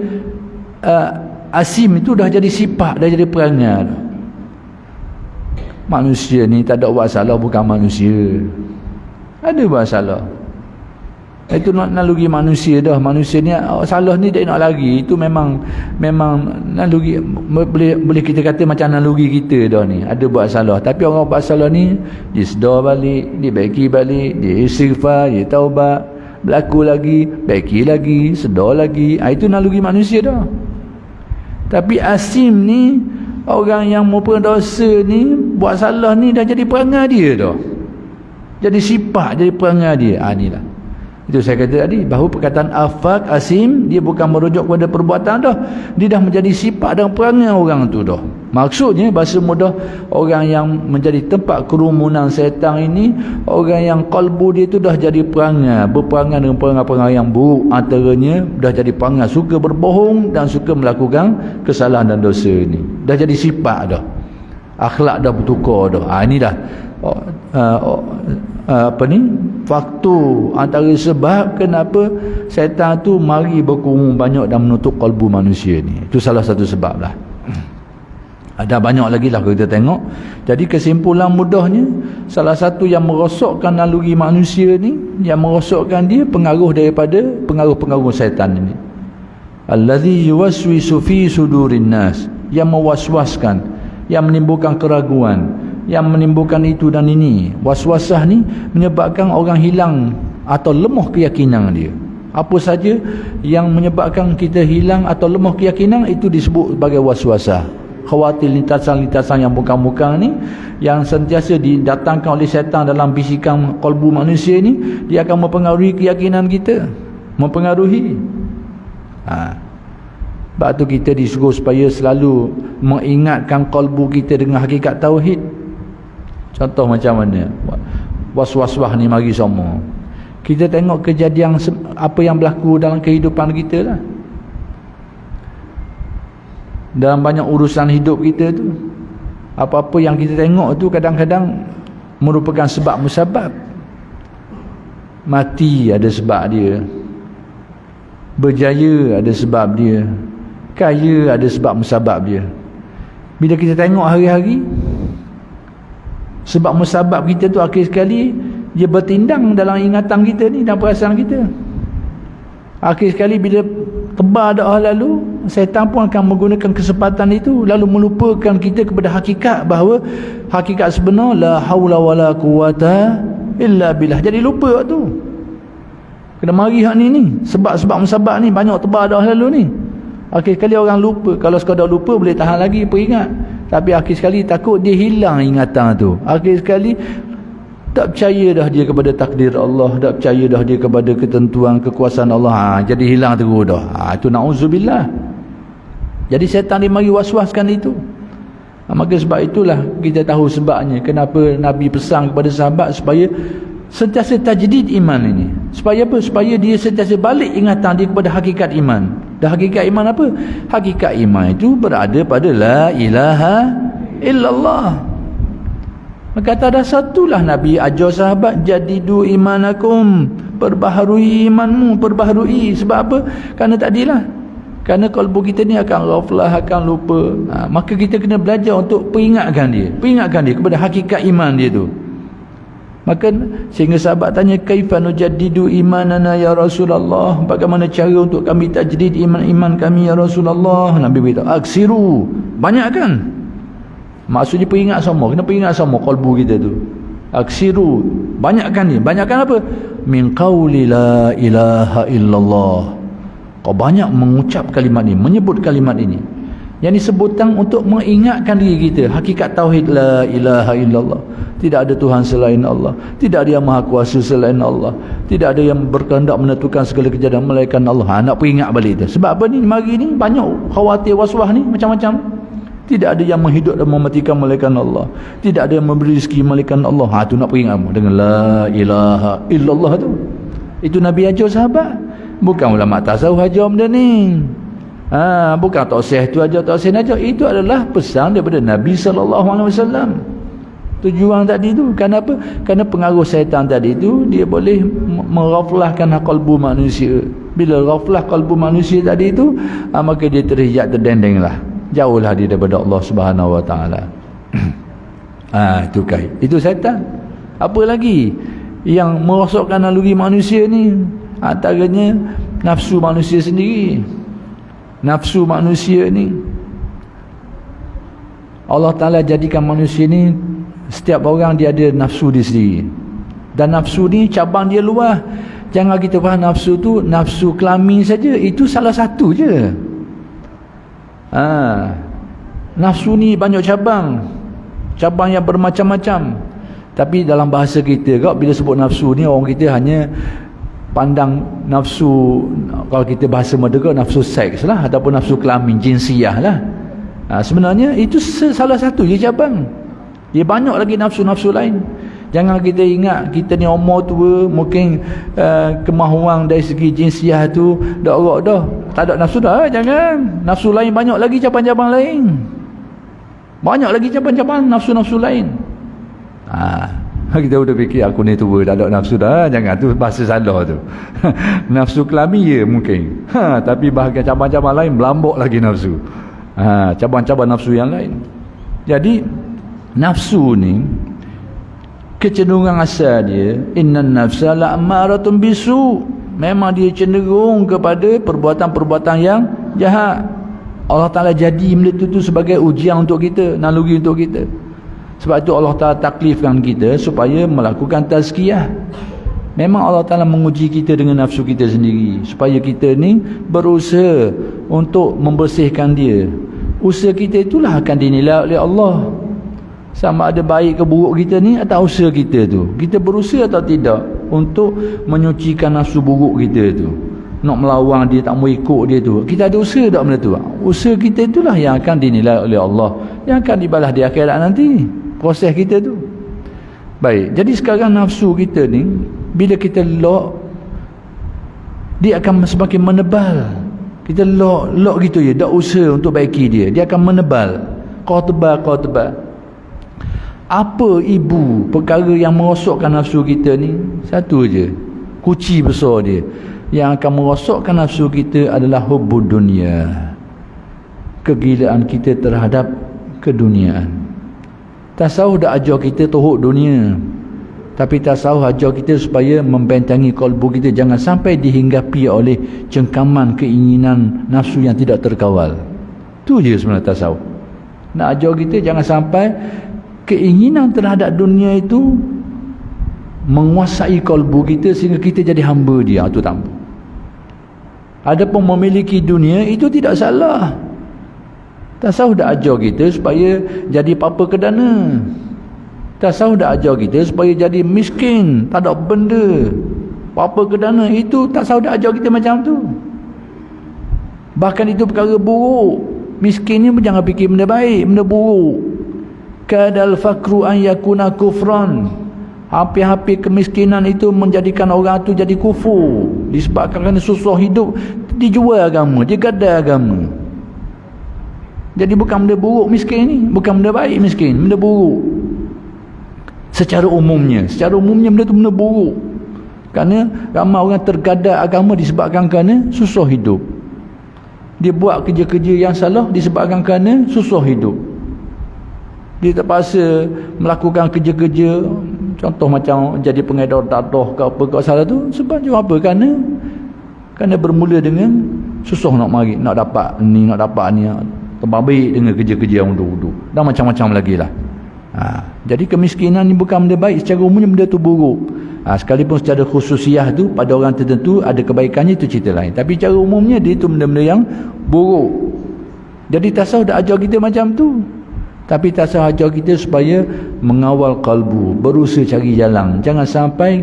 A: asim. Itu dah jadi sifat, dah jadi perangai dah. Manusia ni tak ada buat salah, bukan manusia. Ada buat salah, itu nak naluri manusia dah. Manusia ni salah ni tak nak lari. Itu memang naluri, boleh kita kata macam naluri kita dah ni. Ada buat salah, tapi orang buat salah ni dia sedar balik, dia baiki balik, dia istighfar, dia taubat, berlaku lagi, baiki lagi, sedar lagi. Itu naluri manusia dah. Tapi asim ni, orang yang mempunyai dosa ni, buat salah ni, dah jadi perangai dia dah, jadi sifat, jadi perangai dia. Inilah. Itu saya kata tadi, bahawa perkataan afak, asim, dia bukan merujuk kepada perbuatan dah, dia dah menjadi sifat dan perangai orang tu dah. Maksudnya bahasa mudah, orang yang menjadi tempat kerumunan syaitan ini, orang yang kalbu dia tu dah jadi perangai, berperangai dengan perangai-perangai yang buruk. Antaranya dah jadi perangai suka berbohong dan suka melakukan kesalahan dan dosa ini. Dah jadi sifat dah, akhlak dah bertukar dah. Ini dah faktor antara sebab kenapa syaitan tu mari berkerumun banyak dan menutup kalbu manusia ni. Itu salah satu sebab lah. Ada banyak lagi lah kita tengok. Jadi kesimpulan mudahnya, salah satu yang merosakkan naluri manusia ni, yang merosakkan dia, pengaruh daripada pengaruh-pengaruh syaitan ini. Allazi yuwaswisu fi sudurin nas, yang mewaswaskan, yang menimbulkan keraguan, yang menimbulkan itu dan ini. Waswasah ni menyebabkan orang hilang atau lemah keyakinan dia. Apa saja yang menyebabkan kita hilang atau lemah keyakinan, itu disebut sebagai waswasah. Khawatir, lintasan-lintasan yang bukan-bukan ni, yang sentiasa didatangkan oleh syaitan dalam bisikan kalbu manusia ni, dia akan mempengaruhi keyakinan kita, mempengaruhi. Sebab tu kita disuruh supaya selalu mengingatkan kalbu kita dengan hakikat tauhid. Contoh macam mana? Was-was-was ni mari semua. Kita tengok kejadian apa yang berlaku dalam kehidupan kita lah. Dalam banyak urusan hidup kita tu, apa-apa yang kita tengok tu kadang-kadang merupakan sebab musabab. Mati ada sebab dia, berjaya ada sebab dia, kaya ada sebab musabab dia. Bila kita tengok hari-hari, sebab musabab kita tu akhir sekali dia bertindang dalam ingatan kita ni dan perasaan kita. Akhir sekali bila tebar dah lalu, syaitan pun akan menggunakan kesempatan itu lalu melupakan kita kepada hakikat, bahawa hakikat sebenar la haula wala quwata illa billah. Jadi lupa tu. Kena mari hak ni sebab-sebab musabab ni banyak tebar dah lalu ni. Akhir sekali orang lupa. Kalau sekadar lupa boleh tahan lagi peringat, tapi akhir sekali takut dia hilang ingatan tu. Akhir sekali tak percaya dah dia kepada takdir Allah, tak percaya dah dia kepada ketentuan kekuasaan Allah. Jadi hilang terus dah. Itu na'udzubillah. Jadi syaitan dia mari was-waskan itu. Maka sebab itulah kita tahu sebabnya kenapa Nabi pesan kepada sahabat supaya sentiasa tajdid iman ini. Supaya apa? Supaya dia sentiasa balik ingatan dia kepada hakikat iman. Dan hakikat iman apa? Hakikat iman itu berada pada la ilaha illallah. Maka atas dasar itulah Nabi ajar sahabat, jadidu imanakum, perbaharui imanmu, perbaharui. Sebab apa? Kerana tadilah, kerana kalbu kita ni akan ghaflah, akan lupa. Maka kita kena belajar untuk peringatkan dia kepada hakikat iman dia tu. Maka sehingga sahabat tanya, kaifa nujaddidu imanana ya Rasulullah, bagaimana cara untuk kami tajdid iman kami ya Rasulullah? Nabi beritahu, aksiru, banyakkan. Maksudnya peringat semua, kena peringat semua kalbu kita tu. Aksiru, banyakkan ni. Banyakkan apa? Min qauli la ilaha illallah. Kau banyak mengucap kalimat ni, menyebut kalimat ini. Yang sebutan untuk mengingatkan diri kita hakikat tauhid la ilaha illallah. Tidak ada Tuhan selain Allah, tidak ada yang maha kuasa selain Allah, tidak ada yang berkehendak menentukan segala kejadian melainkan Allah. Nak peringat balik tu. Sebab apa ni? Mari ni banyak khawatir was-was ni macam-macam. Tidak ada yang menghidup dan mematikan melainkan Allah, tidak ada yang memberi rezeki melainkan Allah. Tu nak peringatmu dengan la ilaha illallah tu. Itu Nabi ajar sahabat. Bukan ulama tasawuf ajar benda ni. Bukan taksih tu ajar, taksih ajar. Itu adalah pesan daripada Nabi SAW. Tujuan tadi tu kenapa? Kerana pengaruh syaitan tadi tu dia boleh meraflahkan kalbu manusia. Bila raflah kalbu manusia tadi tu, maka dia terhijab, terdendeng lah, jauhlah dia daripada Allah Subhanahu Wa Taala. Itu kait. Itu syaitan. Apa lagi yang merosakkan naluri manusia ni? Antaranya nafsu manusia sendiri. Nafsu manusia ni, Allah Taala jadikan manusia ni, setiap orang dia ada nafsu dia sendiri. Dan nafsu ni cabang dia luas. Jangan kita faham nafsu tu nafsu kelamin saja, itu salah satu je. Nafsu ni banyak cabang yang bermacam-macam. Tapi dalam bahasa kita kau bila sebut nafsu ni, orang kita hanya pandang nafsu, kalau kita bahasa merdeka, nafsu seks lah, ataupun nafsu kelamin, jinsiyah lah. Sebenarnya itu salah satu je cabang. Dia banyak lagi nafsu-nafsu lain. Jangan kita ingat kita ni umur tua, mungkin kemahuan dari segi jinsiyah tu dah orok dah, tak ada nafsu dah. Jangan. Nafsu lain banyak lagi, cabang-cabang lain. Banyak lagi cabang-cabang nafsu-nafsu lain. Kita udah fikir aku ni tua, tak ada nafsu dah. Jangan, tu bahasa salah tu. Nafsu kelamin ya mungkin. Tapi bahagian cabang-cabang lain melambok lagi nafsu. Cabang-cabang nafsu yang lain. Jadi nafsu ni kecenderungan asal dia, innan nafsa la'ammaratun bisu, memang dia cenderung kepada perbuatan-perbuatan yang jahat. Allah Ta'ala jadi benda tu sebagai ujian untuk kita, naluri untuk kita. Sebab itu Allah Ta'ala taklifkan kita supaya melakukan tazkiyah. Memang Allah Ta'ala menguji kita dengan nafsu kita sendiri, supaya kita ni berusaha untuk membersihkan dia. Usaha kita itulah akan dinilai oleh Allah, sama ada baik ke buruk kita ni atau usaha kita tu. Kita berusaha atau tidak untuk menyucikan nafsu buruk kita tu, nak melawan dia, tak mau ikut dia tu. Kita ada usaha tak benda tu? Usaha kita itulah yang akan dinilai oleh Allah, yang akan dibalas di akhirat nanti. Proses kita tu. Baik, jadi sekarang nafsu kita ni bila kita lock, dia akan semakin menebal. Kita lock gitu je, tak usaha untuk baiki dia, dia akan menebal. Kau tebal. Apa ibu perkara yang merosakkan nafsu kita ni? Satu je, kunci besar dia. Yang akan merosakkan nafsu kita adalah hubbud dunia, kegilaan kita terhadap keduniaan. Tasawuf dah ajar kita teruk dunia, tapi tasawuf ajar kita supaya membentengi kalbu kita jangan sampai dihinggapi oleh cengkaman keinginan nafsu yang tidak terkawal. Tu je sebenarnya tasawuf. Nak ajar kita jangan sampai keinginan terhadap dunia itu menguasai kalbu kita sehingga kita jadi hamba dia. Itu tak. Adapun memiliki dunia itu tidak salah. Tasawuf dah ajar kita supaya jadi papa kedana. Tasawuf dah ajar kita supaya jadi miskin, tak ada benda, papa kedana. Itu tasawuf dah ajar kita macam tu. Bahkan itu perkara buruk. Miskin ni jangan fikir benda baik, benda buruk. Kadal fakru an yakuna kufran. Hampir-hampir kemiskinan itu menjadikan orang tu jadi kufur. Disebabkan kerana susah hidup, dijual agama, dia gadai agama. Jadi bukan benda buruk miskin ni, bukan benda baik miskin, benda buruk. Secara umumnya benda tu benda buruk. Kerana ramai orang tergadai agama disebabkan kerana susah hidup. Dia buat kerja-kerja yang salah disebabkan kerana susah hidup. Dia terpaksa melakukan kerja-kerja, contoh macam jadi pengedar dadah ke apa ke salah tu, sebab apa? Kerana bermula dengan susah nak mari, nak dapat ni, terbabit dengan kerja-kerja yang undur-undur dan macam-macam lagi lah. Jadi kemiskinan ni bukan benda baik, secara umumnya benda tu buruk. Sekalipun secara khususiah tu pada orang tertentu ada kebaikannya, itu cerita lain, tapi secara umumnya dia tu benda-benda yang buruk. Jadi tasawuf dah ajar kita macam tu, tapi tasawuf ajar kita supaya mengawal kalbu, berusaha cari jalan, jangan sampai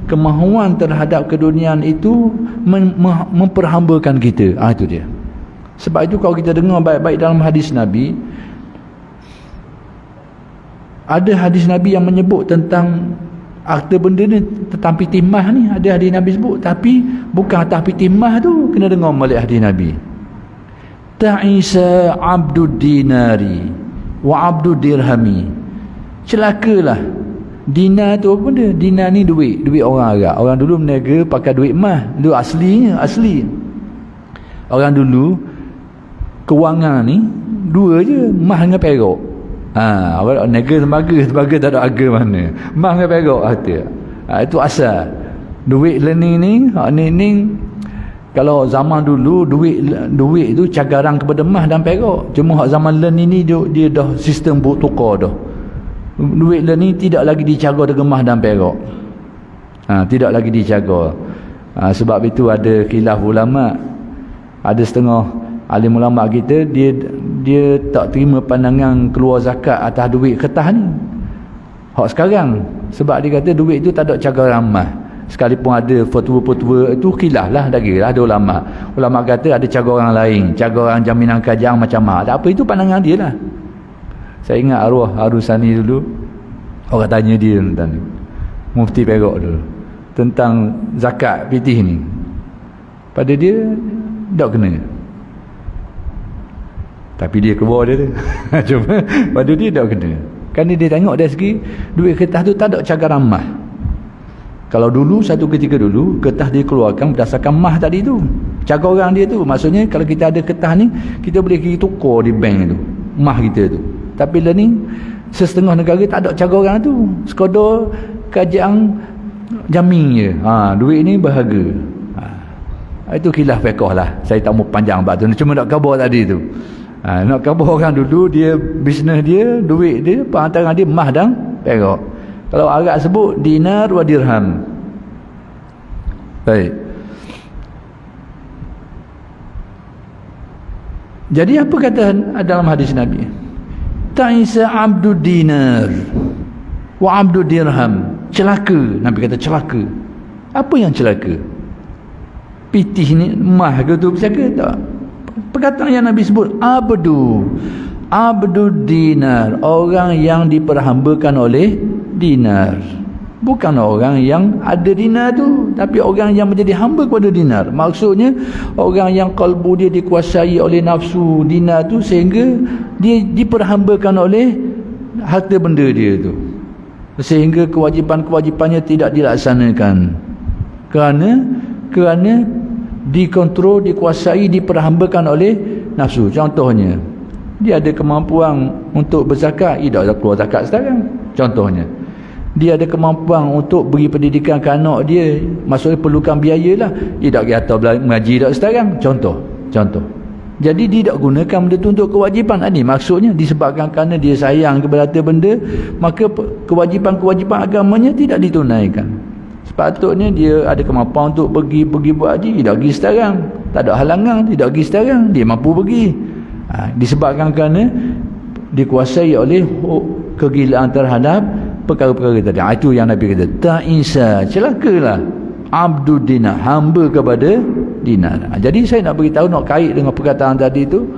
A: kemahuan terhadap keduniaan itu memperhambakan kita. Itu dia. Sebab itu kalau kita dengar baik-baik dalam hadis Nabi, ada hadis Nabi yang menyebut tentang harta benda ni, tetapi timah ni, ada hadis Nabi sebut, tapi bukan tapi timah tu. Kena dengar balik hadis Nabi. Ta'isa abdud dinari wa abdud dirhami. Celakalah. Dinar tu apa benda? Dinar ni duit orang Arab. Orang dulu berniaga pakai duit emas, duit asli. Orang dulu kewangan ni dua je, emas dengan perak. Niaga tembaga tak ada harga mana. Emas dengan perak harta. Itu asal. Duit learning ni kalau zaman dulu duit tu cagaran kepada emas dan perak. Cuma zaman learning ni dia dah sistem tukar dah. Duit learning tidak lagi dicagar dengan emas dan perak. Tidak lagi dicagar. Sebab itu ada khilaf ulama. Ada setengah alim ulama kita, dia tak terima pandangan keluar zakat atas duit kertas ni hak sekarang, sebab dia kata duit tu tak ada cagaran emas. Sekalipun ada fatwa-fatwa itu khilaf lah, dah kira ada ulama kata ada cagaran lain, cagaran jaminan kajang macam tak apa, itu pandangan dia lah. Saya ingat arwah Arusani dulu, orang tanya dia tentang Mufti Perak dulu tentang zakat fitih ni, pada dia tak kena, tapi dia keluar dia tu. Cuma pada dia tak kena, kerana dia tengok dari segi duit kertas tu tak ada cagaran emas. Kalau dulu satu ketika dulu kertas dia keluarkan berdasarkan emas tadi tu, cagaran dia tu, maksudnya kalau kita ada kertas ni kita boleh pergi tukar di bank tu emas kita tu. Tapi lah ni setengah negara tak ada cagaran tu, sekadar kajang jamin je, duit ni berharga. Itu khilaf fiqh lah, saya tak mau panjang bab tu, cuma nak khabar tadi tu. Nak khabar orang dulu, dia bisnes dia, duit dia, perantaran dia emas dan perak. Kalau Arab sebut dinar wa dirham. Baik. Jadi apa kata dalam hadis Nabi? Ta'isa abdud dinar wa abdud dirham. Celaka, Nabi kata celaka. Apa yang celaka? Pitih ni emas ke tu celaka tak? Perkataan yang Nabi sebut abdud dinar, orang yang diperhambakan oleh dinar. Bukan orang yang ada dinar tu, tapi orang yang menjadi hamba kepada dinar. Maksudnya orang yang kalbu dia dikuasai oleh nafsu dinar tu, sehingga dia diperhambakan oleh harta benda dia tu, sehingga kewajipan-kewajipannya tidak dilaksanakan kerana dikontrol, dikuasai, diperhambakan oleh nafsu. Contohnya, dia ada kemampuan untuk berzakat, tidak keluar zakat sekarang. Contohnya, dia ada kemampuan untuk beri pendidikan ke anak dia, maksudnya perlukan biaya lah, tidak kata mengaji tak sekarang. Contoh. Jadi dia tak gunakan benda tu untuk kewajipan. Ini maksudnya disebabkan kerana dia sayang kepada harta benda, maka kewajipan-kewajipan agamanya tidak ditunaikan. Sepatutnya dia ada kemampuan untuk pergi buat haji, tidak pergi sekarang. Tak ada halangan, tidak pergi sekarang, dia mampu pergi. Disebabkan kerana dikuasai oleh kegilaan terhadap perkara-perkara tadi. Itu yang Nabi kata, ta'isa, celakalah abdud dinar, hamba kepada dinar. Jadi saya nak beritahu, nak kait dengan perkataan tadi tu,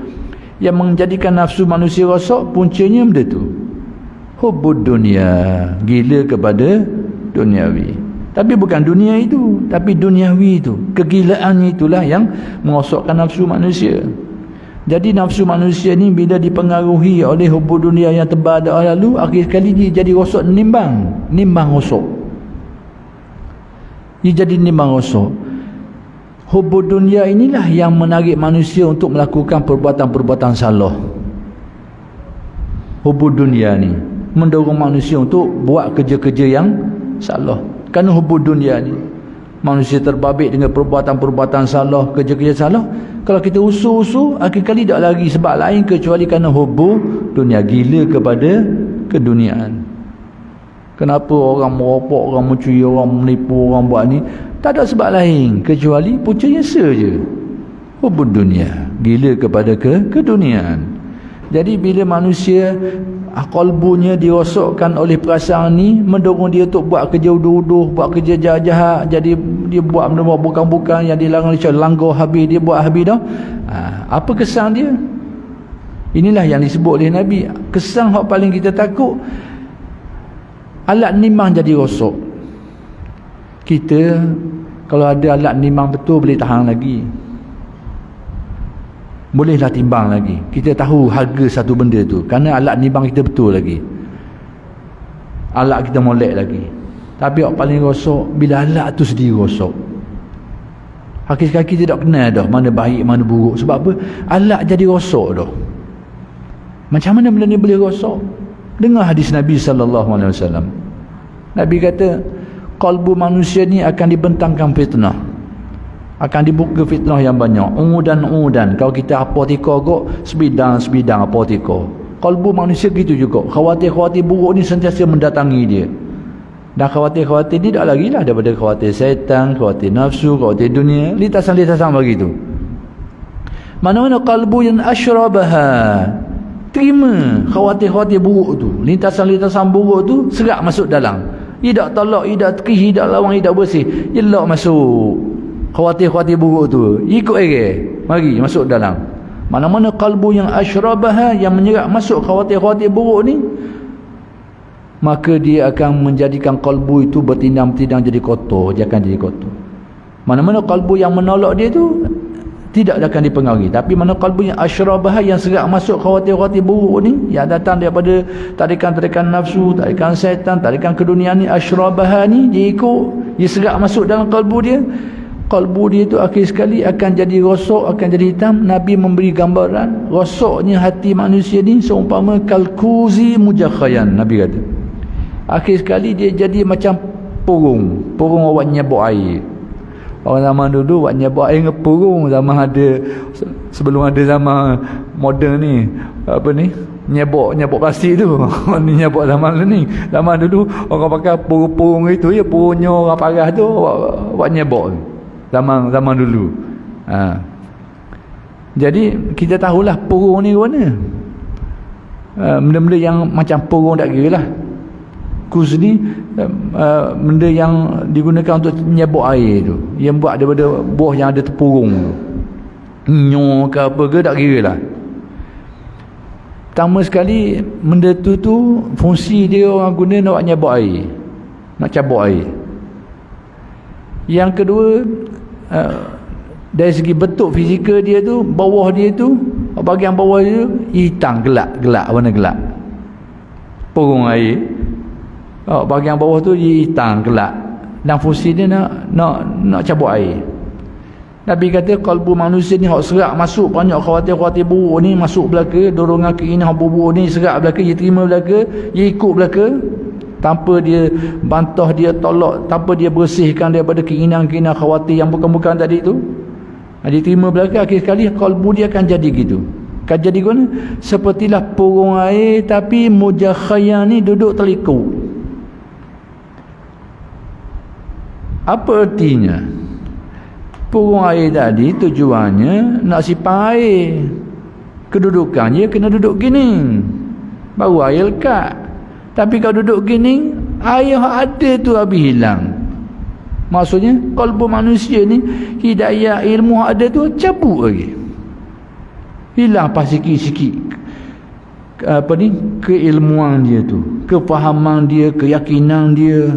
A: yang menjadikan nafsu manusia rosak, puncanya benda tu, hubbud dunia, gila kepada duniawi. Tapi bukan dunia itu, tapi duniawi itu, kegilaannya itulah yang merosakkan nafsu manusia. Jadi nafsu manusia ni bila dipengaruhi oleh hubbud dunia yang tebal dah lalu, akhir sekali dia jadi rosak, nimbang rosak. Dia jadi nimbang rosak. Hubbud dunia inilah yang menarik manusia untuk melakukan perbuatan-perbuatan salah. Hubbud dunia ni mendorong manusia untuk buat kerja-kerja yang salah. Kerana hubbud dunia ni, manusia terbabit dengan perbuatan-perbuatan salah, kerja-kerja salah. Kalau kita usul-usul, akhir kali tak lari sebab lain kecuali kerana hubbud dunia, gila kepada keduniaan. Kenapa orang merokok, orang mencuri, orang menipu, orang buat ni? Tak ada sebab lain kecuali puncanya saja hubbud dunia, gila kepada keduniaan. Jadi bila manusia qalbunya dirosakkan oleh perasaan ni, mendorong dia untuk buat kerja uduh-uduh, buat kerja jahat-jahat. Jadi dia buat benda bukan-bukan yang dilarang, dia langgar habis, dia buat habis dah. Apa kesan dia? Inilah yang disebut oleh Nabi, kesan yang paling kita takut, alat nimbang jadi rosak. Kita kalau ada alat nimbang betul, boleh tahan lagi, bolehlah timbang lagi, kita tahu harga satu benda tu, kerana alat nimbang kita betul lagi, alat kita molek lagi. Tapi yang paling rosak bila alat tu sendiri rosak. Hakikatnya kita tak kenal dah mana baik mana buruk. Sebab apa? Alat jadi rosak dah. Macam mana benda ni boleh rosak? Dengar hadis Nabi SAW. Nabi kata, kalbu manusia ni akan dibentangkan fitnah, akan dibuka fitnah yang banyak, udan. Kalau kita apotika kok, sebidang apotika. Kalbu manusia gitu juga, khawatir buruk ni sentiasa mendatangi dia. Dan khawatir ni tak lagi lah daripada khawatir syaitan, khawatir nafsu, khawatir dunia, lintasan-lintasan begitu. Mana-mana kalbu yang asyrabaha, terima khawatir buruk tu, lintasan-lintasan buruk tu, serak masuk dalam. Tidak tolak, tidak tekih, tidak lawang, tidak bersih, jelak masuk khawatir buruk tu, ikut mari masuk dalam. Mana-mana kalbu yang asyrabaha, yang menyerap masuk khawatir buruk ni, maka dia akan menjadikan kalbu itu bertindang-tindang jadi kotor, dia akan jadi kotor. Mana-mana kalbu yang menolak dia tu tidak akan dipengaruhi. Tapi mana kalbu yang asyrabaha, yang serap masuk khawatir buruk ni, yang datang daripada tarikan-tarikan nafsu, tarikan syaitan, tarikan keduniaan ni, asyrabaha ni dia ikut, dia serap masuk dalam kalbu dia. Kalbu dia tu akhir sekali akan jadi rosak, akan jadi hitam. Nabi memberi gambaran rosaknya hati manusia ni seumpama kalkuzi mujakhayan. Nabi kata akhir sekali dia jadi macam purung awak nyabuk air. Orang zaman dulu buat nyabuk air dengan purung, zaman ada, sebelum ada zaman moden ni, apa ni, nyabuk plastik tu. Ni nyabuk zaman ni. Zaman dulu orang pakai purung itu, ya purungnya orang parah tu buat nyabuk zaman dulu. Jadi kita tahulah purung ni mana. Benda-benda yang macam purung tak kira lah. Kus ni benda yang digunakan untuk nyabuk air tu, yang buat daripada buah yang ada terpurung tu, nyo ke apa ke tak kira lah. Pertama sekali, benda tu fungsi dia orang guna nak nyabuk air, nak cabuk air. Yang kedua, dari segi bentuk fizikal dia tu, bawah dia tu, bahagian bawah dia hitam, gelap, warna gelap, porong air. Bahagian bawah tu hitam, gelap, dan fungsi dia nak cabuk air. Nabi kata kalbu manusia ni hak serak masuk, banyak khawatir buruk ni masuk belaka, dorongan keinginan buruk ni serak belaka, dia terima belaka, dia ikut belaka, tanpa dia bantah, dia tolak, tanpa dia bersihkan daripada keinginan khawatir yang bukan-bukan tadi tu. Dia terima belaka, akhir sekali kalbu dia akan jadi gitu. Akan jadi guna sepertilah porong air, tapi mujakhayyan ni duduk terlikuk. Apa artinya? Porong air tadi tujuannya nak simpan air. Kedudukannya kena duduk gini, baru air lekat. Tapi kalau duduk gini, air ada tu habis hilang. Maksudnya kalbu manusia ni, hidayah ilmu ada tu cabut lagi, hilang pas sikit-sikit keilmuan dia tu, kefahaman dia, keyakinan dia,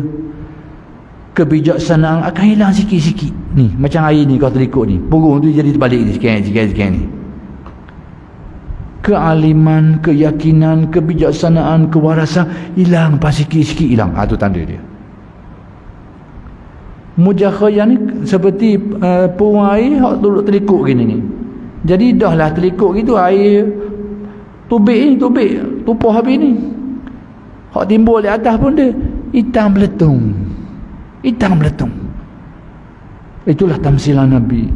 A: kebijaksanaan akan hilang sikit-sikit. Ni macam air ni, kau terikut ni, burung tu jadi terbalik ni, sikit ni. Kealiman, keyakinan, kebijaksanaan, kewarasan hilang, pas sikit-sikit hilang. Tu tanda dia. Mujakhayyan ni seperti porong air hak duduk terikut gini ni. Jadi dah lah terikut gitu, air tubik tumpah habis ni. Hak timbul di atas pun dia hitam beletung. Itulah tamsilan Nabi.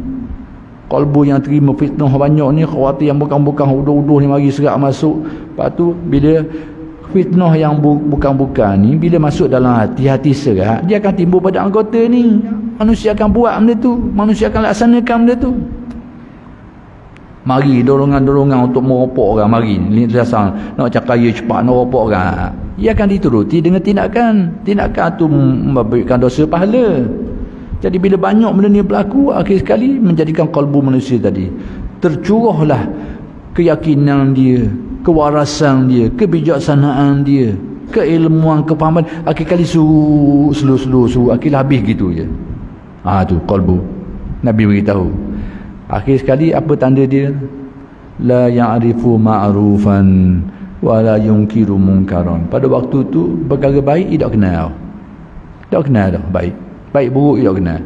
A: Kalbu yang terima fitnah banyak ni, khawatir yang bukan-bukan, uduh-uduh ni mari serak masuk. Lepas tu bila fitnah yang bukan-bukan ni bila masuk dalam hati serak, dia akan timbul pada anggota ni. Manusia akan buat benda tu, manusia akan laksanakan benda tu. Mari dorongan-dorongan untuk meropok orang, mari ni dasar nak cakap kaya cepat nak meropok orang, ia akan dituruti dengan tindakan tu memberikan dosa pahala. Jadi bila banyak benda ni berlaku, akhir sekali menjadikan kalbu manusia tadi tercurahlah keyakinan dia, kewarasan dia, kebijaksanaan dia, keilmuan, kefahaman, akhir kali suruh akhir habis gitu je. Tu kalbu. Nabi beritahu akhir sekali apa tanda dia? La ya'rifu ma'rufan wa la yunkiru munkaran. Pada waktu tu perkara baik tak kenal dah, baik buruk tak kenal.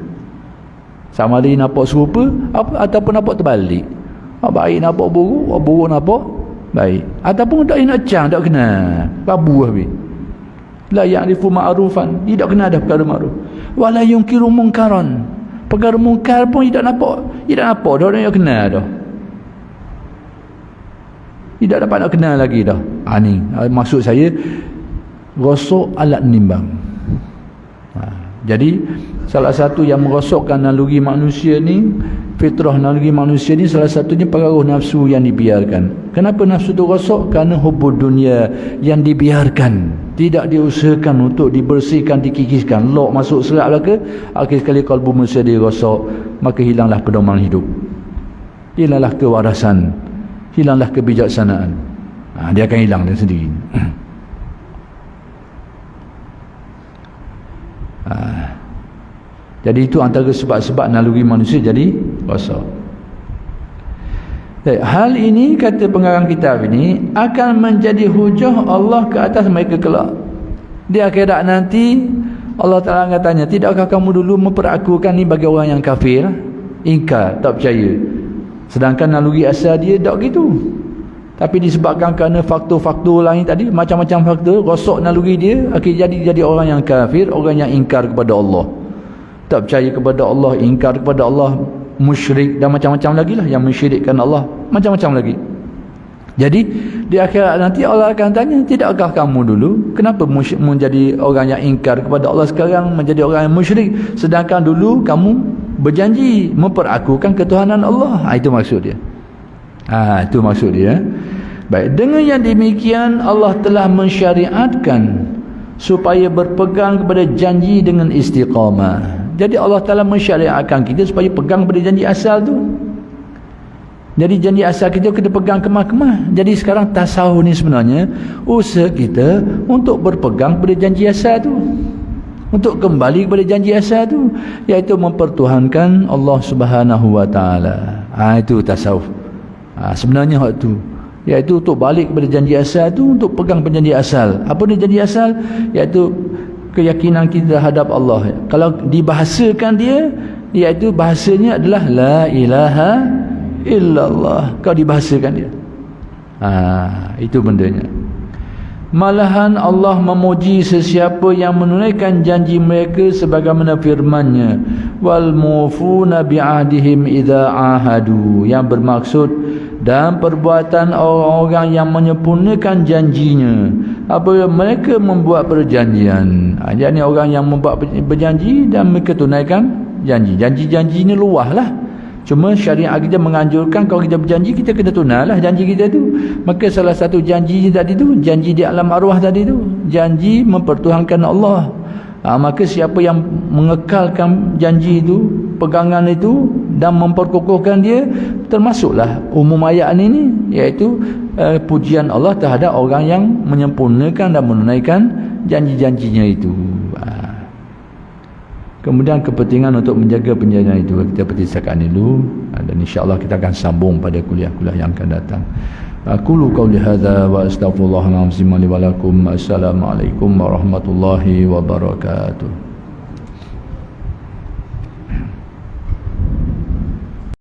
A: Sama ada nampak serupa ataupun nampak terbalik. Baik nampak buruk, buruk nampak baik, ataupun tak nak cang, tak kenal, rabu habis. La ya'rifu ma'rufan, dia tak kenal dah perkara ma'ruf, wa la yunkiru munkaran, perkara munkar pun dia tak nampak dah, orang yang kenal dah, tidak dapat nak kenal lagi dah. Ni maksud saya rosok alat nimbang. Jadi salah satu yang merosokkan naluri manusia ni, fitrah naluri manusia ni, salah satunya pengaruh nafsu yang dibiarkan. Kenapa nafsu tu rosok? Kerana hubud dunia yang dibiarkan, tidak diusahakan untuk dibersihkan, dikikiskan. Lok masuk serak belaka, akhir sekali kalbu manusia dia rosok, maka hilanglah pedoman hidup, hilanglah kewarasan, hilanglah kebijaksanaan. Dia akan hilang dia sendiri. Jadi itu antara sebab-sebab naluri manusia jadi rosak. Hal ini, kata pengarang kitab ini, akan menjadi hujah Allah ke atas mereka kelak. Di akhirat nanti Allah Ta'ala akan tanya, tidakkah kamu dulu memperakukan ni bagi orang yang kafir? Ingkar, tak percaya. Sedangkan naluri asal dia tak gitu. Tapi disebabkan kerana faktor-faktor lain tadi, macam-macam faktor, rosak naluri dia, akhirnya jadi orang yang kafir, orang yang ingkar kepada Allah, tak percaya kepada Allah, ingkar kepada Allah, musyrik, dan macam-macam lagi lah yang mensyirikkan Allah, macam-macam lagi. Jadi di akhirat nanti Allah akan tanya, tidakkah kamu dulu kenapa menjadi orang yang ingkar kepada Allah, sekarang menjadi orang yang musyrik, sedangkan dulu kamu berjanji memperakukan ketuhanan Allah. Itu maksud dia. Itu maksud dia. Baik, dengan yang demikian Allah telah mensyariatkan supaya berpegang kepada janji dengan istiqamah. Jadi Allah Ta'ala mensyariatkan kita supaya pegang pada janji asal tu. Jadi janji asal kita pegang kemah-kemah. Jadi sekarang tasawuf ni sebenarnya usaha kita untuk berpegang pada janji asal tu, untuk kembali kepada janji asal tu, iaitu mempertuhankan Allah Subhanahu wa taala. Itu tasawuf. Sebenarnya hak tu, iaitu untuk balik kepada janji asal tu, untuk pegang janji asal. Apa ni janji asal? Iaitu keyakinan kita terhadap Allah. Kalau dibahasakan dia, iaitu bahasanya adalah la ilaha illallah. Kau dibahasakan dia. Itu bendanya. Malahan Allah memuji sesiapa yang menunaikan janji mereka sebagaimana firman-Nya, wal mufuna bi'ahdihim idza ahadu, yang bermaksud dan perbuatan orang-orang yang menyempurnakan janjinya apabila mereka membuat perjanjian. Jadi orang yang membuat berjanji dan mereka tunaikan janji. Janji-janji ni luahlah. Cuma syariat kita menganjurkan kalau kita berjanji, kita kena tunailah janji kita tu. Maka salah satu janji tadi tu, janji di alam arwah tadi tu, janji mempertuhankan Allah. Maka siapa yang mengekalkan janji itu, pegangan itu, dan memperkokohkan dia, termasuklah umum ayat ini, iaitu pujian Allah terhadap orang yang menyempurnakan dan menunaikan janji-janjinya itu. Kemudian kepentingan untuk menjaga penjagaan itu kita pertisakan dulu, dan insya-Allah kita akan sambung pada kuliah-kuliah yang akan datang. Aqulu qawli hadza wa astaghfirullahal azim li wa lakum. Assalamualaikum warahmatullahi wabarakatuh.